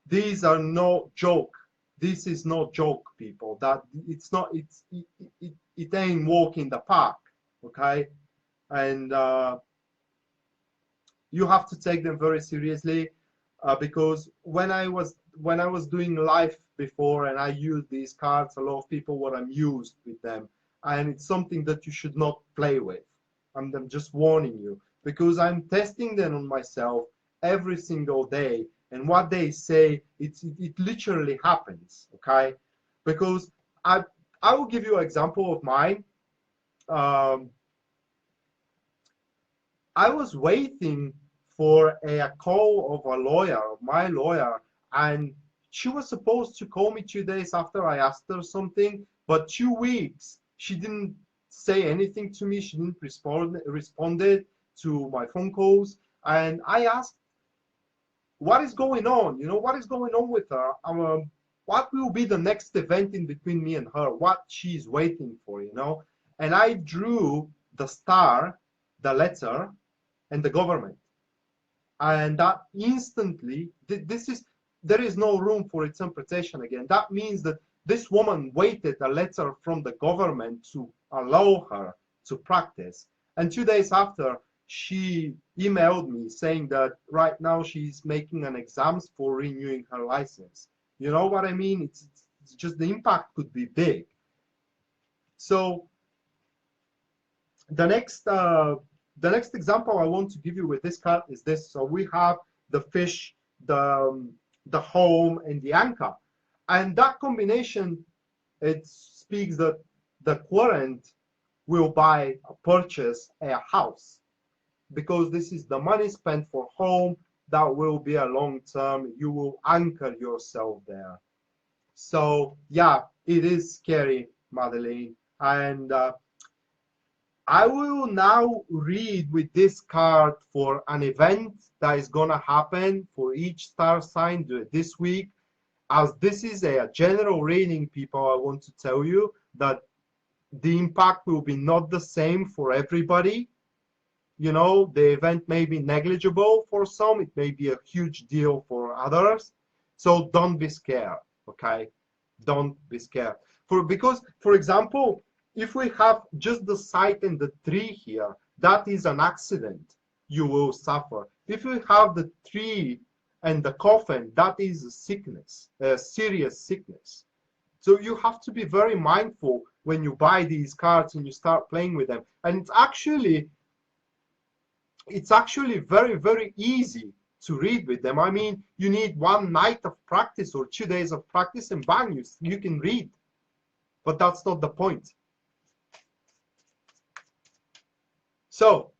these are no joke. This is no joke, people. That it ain't walk in the park, okay? And you have to take them very seriously, because when I was doing live before and I used these cards, a lot of people were amused with them, and it's something that you should not play with. I'm just warning you, because I'm testing them on myself every single day, and what they say, it literally happens, okay? Because I will give you an example of mine. I was waiting for a call of a lawyer, of my lawyer, and she was supposed to call me 2 days after I asked her something, but 2 weeks she didn't say anything to me. She didn't responded to my phone calls, and I asked, what is going on? You know, what is going on with her? What will be the next event in between me and her? What she's waiting for, you know? And I drew the star, the letter, and the government. And that instantly, there is no room for its interpretation again. That means that this woman waited a letter from the government to allow her to practice. And 2 days after, she emailed me saying that right now she's making an exams for renewing her license. You know what I mean? It's just the impact could be big. So the next example I want to give you with this card is this. So we have the fish, the home, and the anchor, and that combination, it speaks that the querent will purchase a house, because this is the money spent for home. That will be a long term. You will anchor yourself there. So yeah, it is scary, Madeleine. And I will now read with this card for an event that is gonna happen for each star sign this week. As this is a general reading, people, I want to tell you that the impact will be not the same for everybody. You know, the event may be negligible for some, it may be a huge deal for others. So don't be scared, okay? Don't be scared. Because, for example, if we have just the scythe and the tree here, that is an accident. you will suffer. If you have the tree and the coffin, that is a sickness, a serious sickness. So you have to be very mindful when you buy these cards and you start playing with them. And it's actually very, very easy to read with them. I mean, you need one night of practice or 2 days of practice and bang, you can read. But that's not the point. So,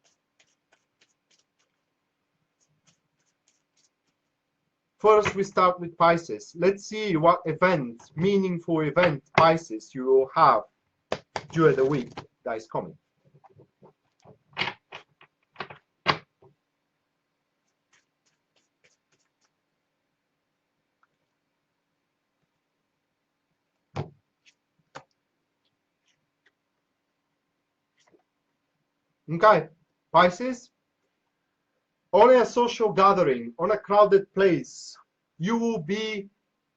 first we start with Pisces. Let's see what event, meaningful event, Pisces, you will have during the week that is coming. Okay, Pisces, on a social gathering, on a crowded place, you will be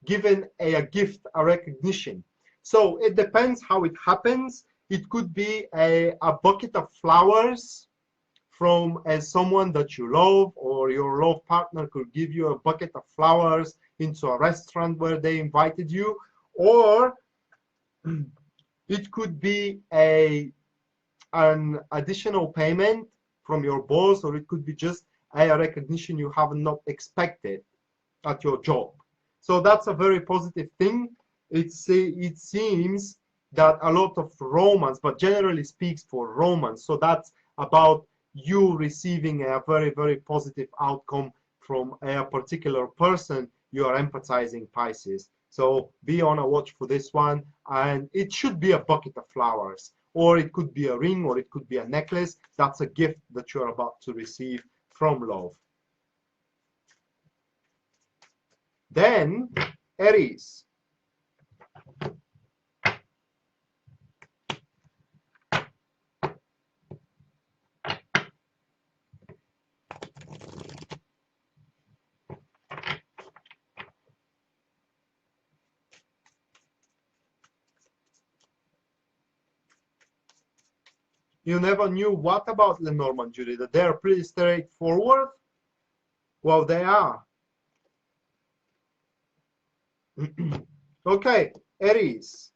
given a gift, a recognition. So it depends how it happens. It could be a bucket of flowers from someone that you love, or your love partner could give you a bucket of flowers into a restaurant where they invited you, or it could be an additional payment from your boss, or it could be just a recognition you have not expected at your job. So that's a very positive thing. It seems that a lot of romance, but generally speaks for romance. So that's about you receiving a very, very positive outcome from a particular person you are empathizing, Pisces. So be on a watch for this one. And it should be a bucket of flowers, or it could be a ring, or it could be a necklace. That's a gift that you're about to receive from love. Then Aries. You never knew what about Lenormand, Julie, that they're pretty straightforward? Well, they are. Okay, Aries.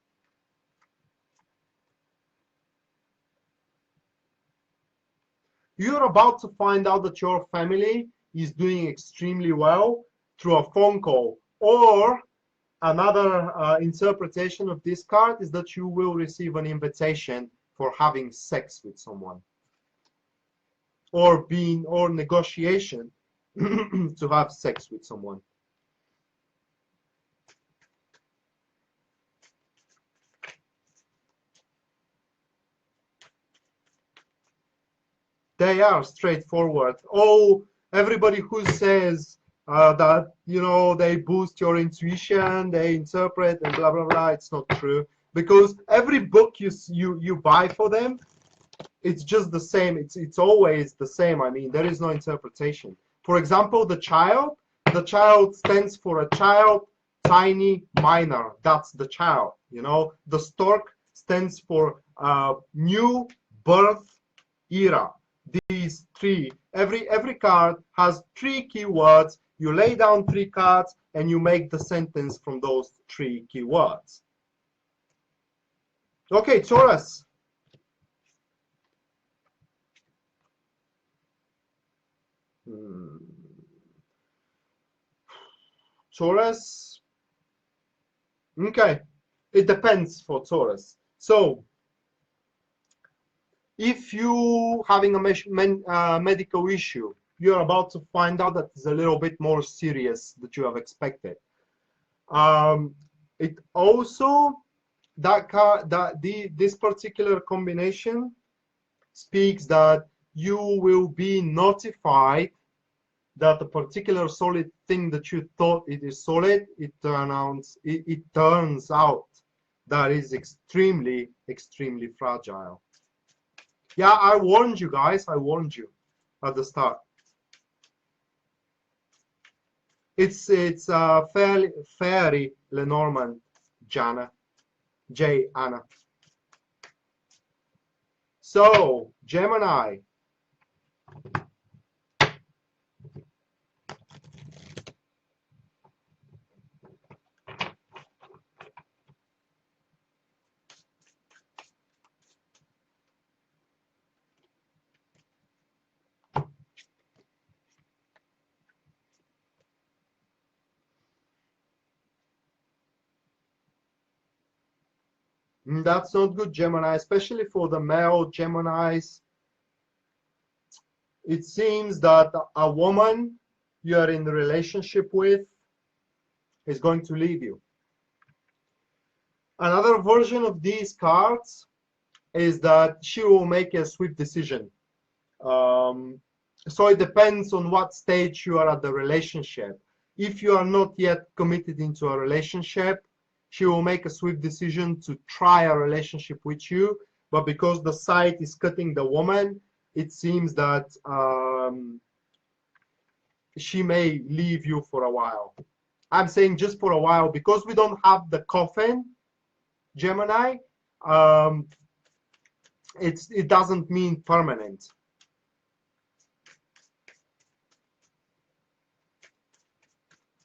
You're about to find out that your family is doing extremely well through a phone call, or another interpretation of this card is that you will receive an invitation for having sex with someone, or negotiation to have sex with someone. They are straightforward. Oh, everybody who says that, you know, they boost your intuition, they interpret and blah blah blah, it's not true, because every book you buy for them, it's just the same. It's always the same. I mean, there is no interpretation. For example, the child stands for a child, tiny, minor. That's the child. You know, the stork stands for new birth era. These three, every card has 3 keywords. You lay down 3 cards and you make the sentence from those 3 keywords. Okay, Taurus. Taurus. Okay, it depends for Taurus. So if you having a medical issue, you're about to find out that it's a little bit more serious than you have expected. It also, this particular combination speaks that you will be notified that a particular solid thing that you thought it is solid, it turns out that is extremely, extremely fragile. Yeah, I warned you guys. I warned you at the start. It's fairy Lenormand, Anna. So Gemini. That's not good, Gemini, especially for the male Geminis. It seems that a woman you are in a relationship with is going to leave you. Another version of these cards is that she will make a swift decision. So it depends on what stage you are at the relationship. If you are not yet committed into a relationship, she will make a swift decision to try a relationship with you. But because the site is cutting the woman, it seems that she may leave you for a while. I'm saying just for a while because we don't have the coffin, Gemini. It doesn't mean permanent.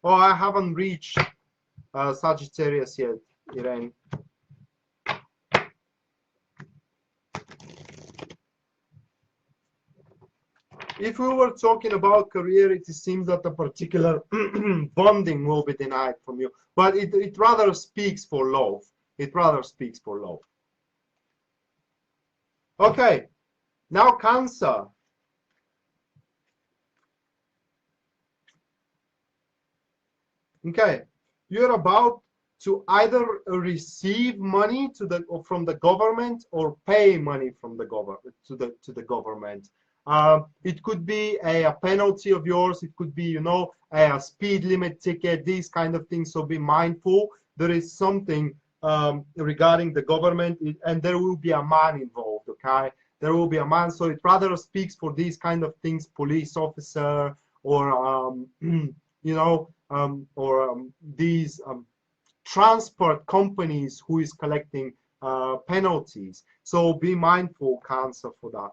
Oh, I haven't reached Sagittarius yet, Irene. If we were talking about career, it seems that a particular bonding will be denied from you, but it rather speaks for love. It rather speaks for love. Okay, now Cancer. Okay, you're about to either receive money from the government or pay money from the government to the government. It could be a penalty of yours. It could be, you know, a speed limit ticket, these kind of things. So be mindful. There is something regarding the government, and there will be a man involved. Okay, there will be a man. So it rather speaks for these kind of things, police officer or you know, these transport companies who is collecting penalties. So be mindful, Cancer, for that.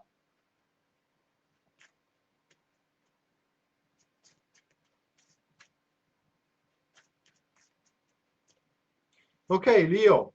Okay, Leo.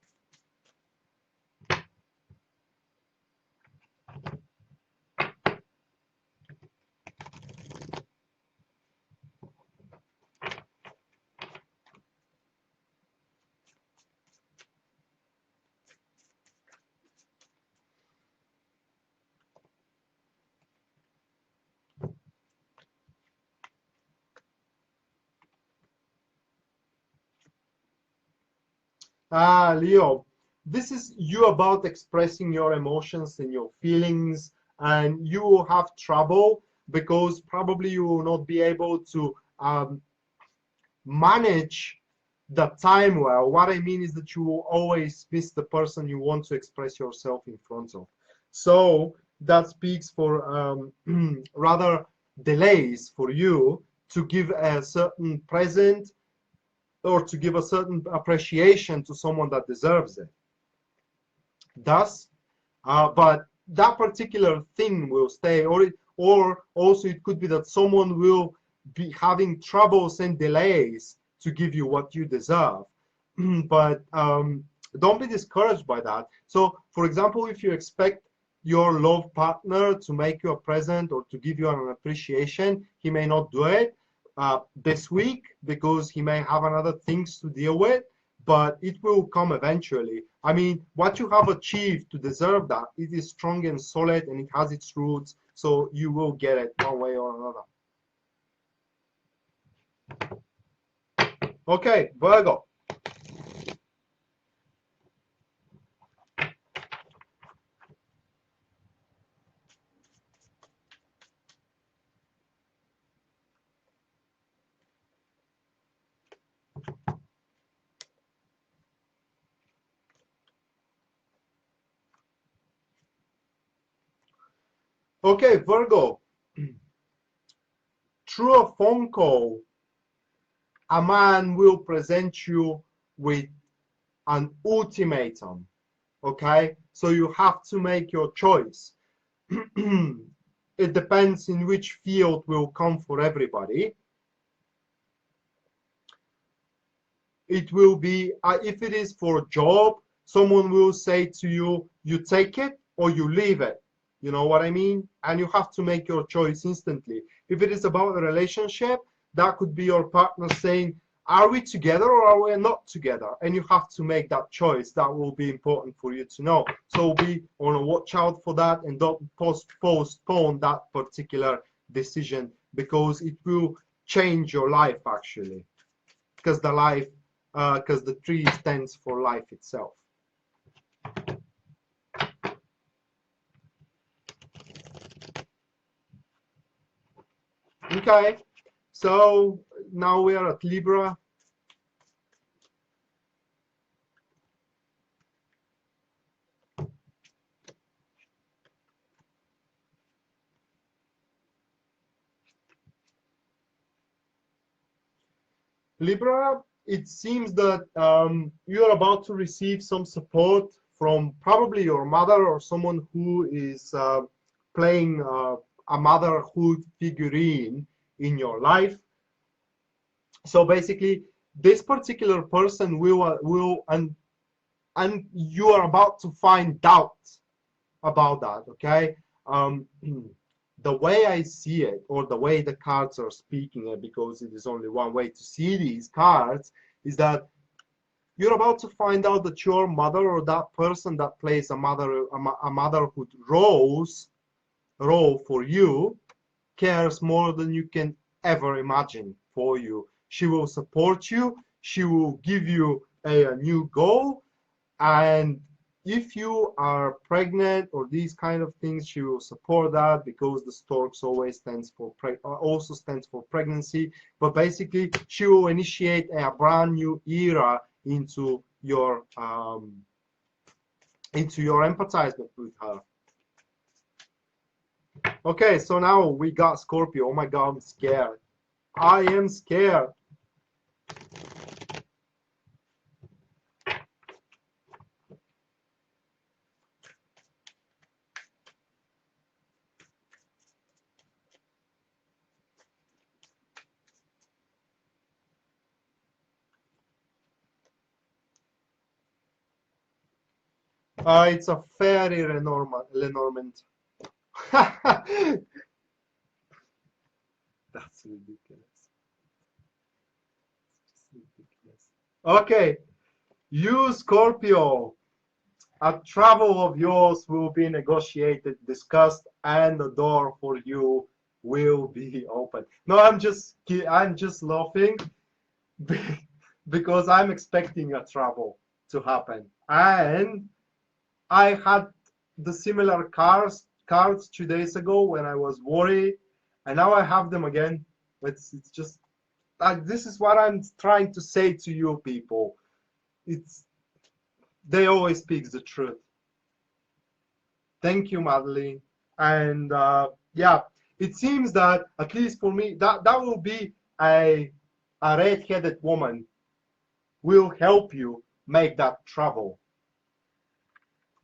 Leo, this is you about expressing your emotions and your feelings, and you will have trouble because probably you will not be able to manage the time well. What I mean is that you will always miss the person you want to express yourself in front of. So that speaks for rather delays for you to give a certain present or to give a certain appreciation to someone that deserves it. Thus, but that particular thing will stay, or also it could be that someone will be having troubles and delays to give you what you deserve. But don't be discouraged by that. So, for example, if you expect your love partner to make you a present or to give you an appreciation, he may not do it this week because he may have another things to deal with, but it will come eventually. I mean, what you have achieved to deserve that, it is strong and solid and it has its roots, so you will get it one way or another. Okay, Virgo. Okay, Virgo. Through a phone call, a man will present you with an ultimatum. Okay, so you have to make your choice. It depends in which field will come for everybody. It will be, if it is for a job, someone will say to you, you take it or you leave it. You know what I mean? And you have to make your choice instantly. If it is about a relationship, that could be your partner saying, are we together or are we not together? And you have to make that choice. That will be important for you to know. So be on a watch out for that, and don't postpone that particular decision, because it will change your life actually, because the tree stands for life itself. Okay, so now we are at Libra. Libra, it seems that you're about to receive some support from probably your mother or someone who is playing a motherhood figurine in your life. So basically, this particular person will and you are about to find out about that. Okay. The way I see it, or the way the cards are speaking it, because it is only one way to see these cards, is that you're about to find out that your mother, or that person that plays a motherhood role for you, cares more than you can ever imagine for you. She will support you. She will give you a new goal, and if you are pregnant or these kind of things, she will support that, because the storks always also stands for pregnancy. But basically, she will initiate a brand new era into your empathizement with her. Okay, so now we got Scorpio. Oh my God, I'm scared. I am scared. It's a fairy Lenormand. That's ridiculous. Ridiculous. Okay, you Scorpio, a travel of yours will be negotiated, discussed, and the door for you will be open. No, I'm just laughing because I'm expecting a travel to happen, and I had the similar cards 2 days ago when I was worried, and now I have them again. It's just this is what I'm trying to say to you people. They always speak the truth. Thank you, Madeline. And yeah, it seems that, at least for me, that will be a red-headed woman will help you make that travel.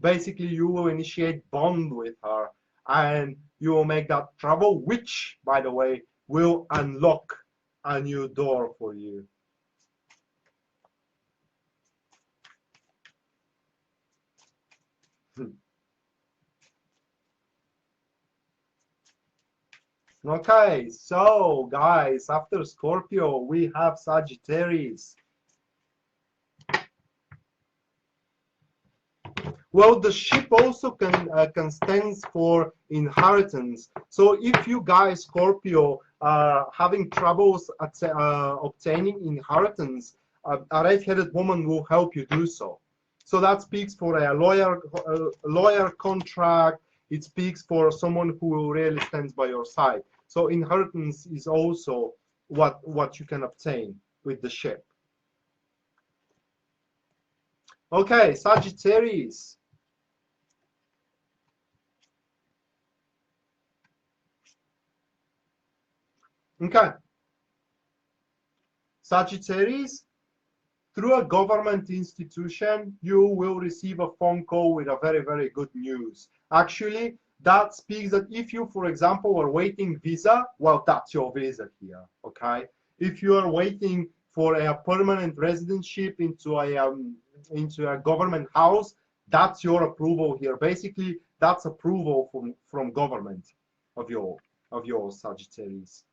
Basically, you will initiate bond with her, and you will make that travel, which, by the way, will unlock a new door for you. Okay, so guys, after Scorpio, we have Sagittarius. Well, the ship also can stand for inheritance. So if you guys, Scorpio, are having troubles at obtaining inheritance, a red-headed woman will help you do so. So that speaks for a lawyer contract. It speaks for someone who really stands by your side. So inheritance is also what you can obtain with the ship. Okay, Sagittarius. Okay. Sagittarius, through a government institution, you will receive a phone call with a very, very good news. Actually, that speaks that if you, for example, are waiting visa, well, that's your visa here, okay? If you are waiting for a permanent residentship into a government house, that's your approval here. Basically, that's approval from government of your Sagittarius.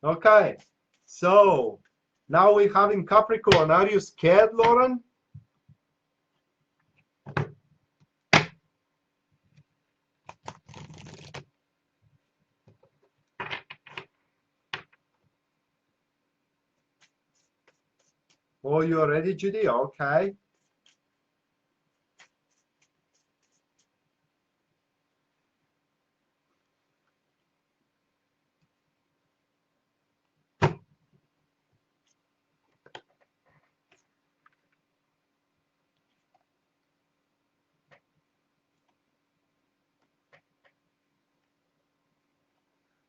Okay, so now we're having Capricorn. Are you scared, Lauren? Oh, you're ready, Judy? Okay.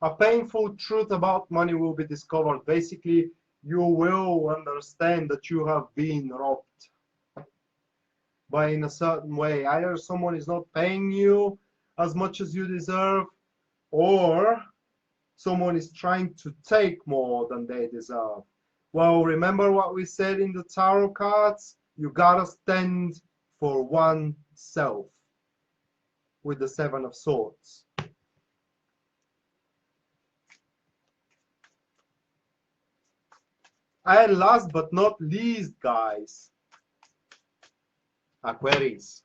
A painful truth about money will be discovered. Basically, you will understand that you have been robbed by in a certain way. Either someone is not paying you as much as you deserve, or someone is trying to take more than they deserve. Well, remember what we said in the tarot cards? You gotta stand for oneself with the Seven of Swords. And last but not least, guys, Aquarius.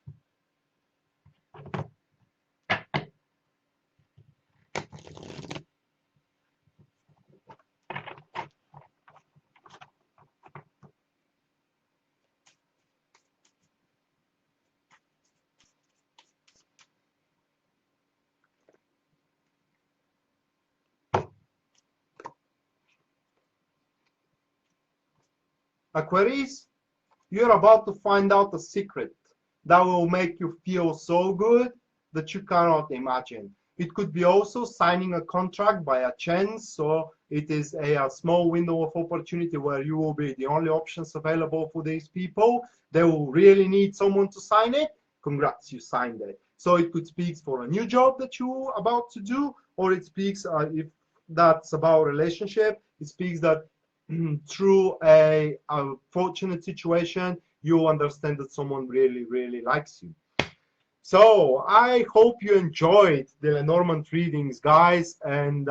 Aquarius, you're about to find out a secret that will make you feel so good that you cannot imagine. It could be also signing a contract by a chance, so it is a small window of opportunity where you will be the only options available for these people. They will really need someone to sign it. Congrats, you signed it. So it could speak for a new job that you're about to do, or it speaks, if that's about relationship, it speaks that through a fortunate situation, you understand that someone really, really likes you. So I hope you enjoyed the Lenormand readings, guys. And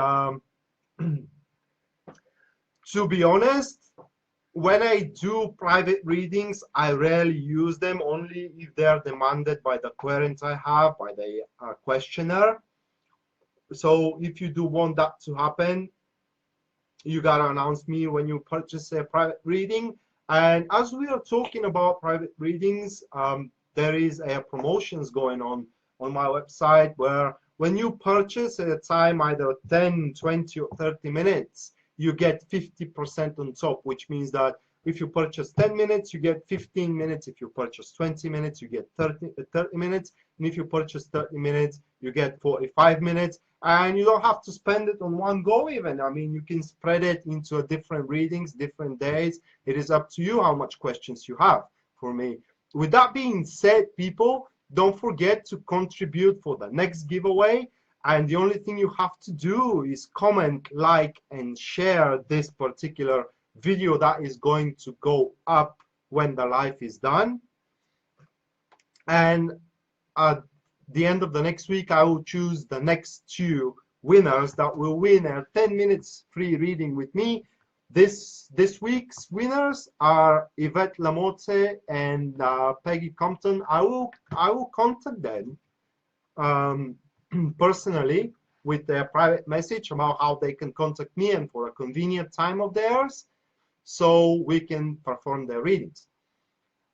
to be honest, when I do private readings, I rarely use them, only if they are demanded by the queries I have, by the questionnaire. So if you do want that to happen, you gotta announce me when you purchase a private reading. And as we are talking about private readings, there is a promotions going on my website, where when you purchase a time, either 10, 20, or 30 minutes, you get 50% on top, which means that if you purchase 10 minutes, you get 15 minutes. If you purchase 20 minutes, you get 30 minutes. And if you purchase 30 minutes, you get 45 minutes. And you don't have to spend it on one go even. I mean, you can spread it into different readings, different days. It is up to you how much questions you have for me. With that being said, people, don't forget to contribute for the next giveaway. And the only thing you have to do is comment, like, and share this particular video that is going to go up when the live is done. And at the end of the next week, I will choose the next two winners that will win a 10 minutes free reading with me. This week's winners are Yvette Lamotte and Peggy Compton. I will contact them personally with a private message about how they can contact me and for a convenient time of theirs, so we can perform their readings.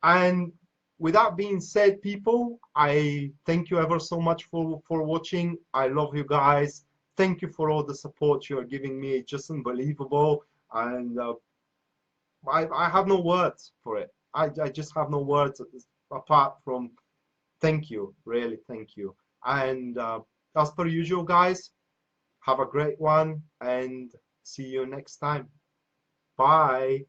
And with that being said, people, I thank you ever so much for watching. I love you guys. Thank you for all the support you are giving me. It's just unbelievable. And I have no words for it. I just have no words apart from thank you, really thank you. And as per usual, guys, have a great one and see you next time. Bye.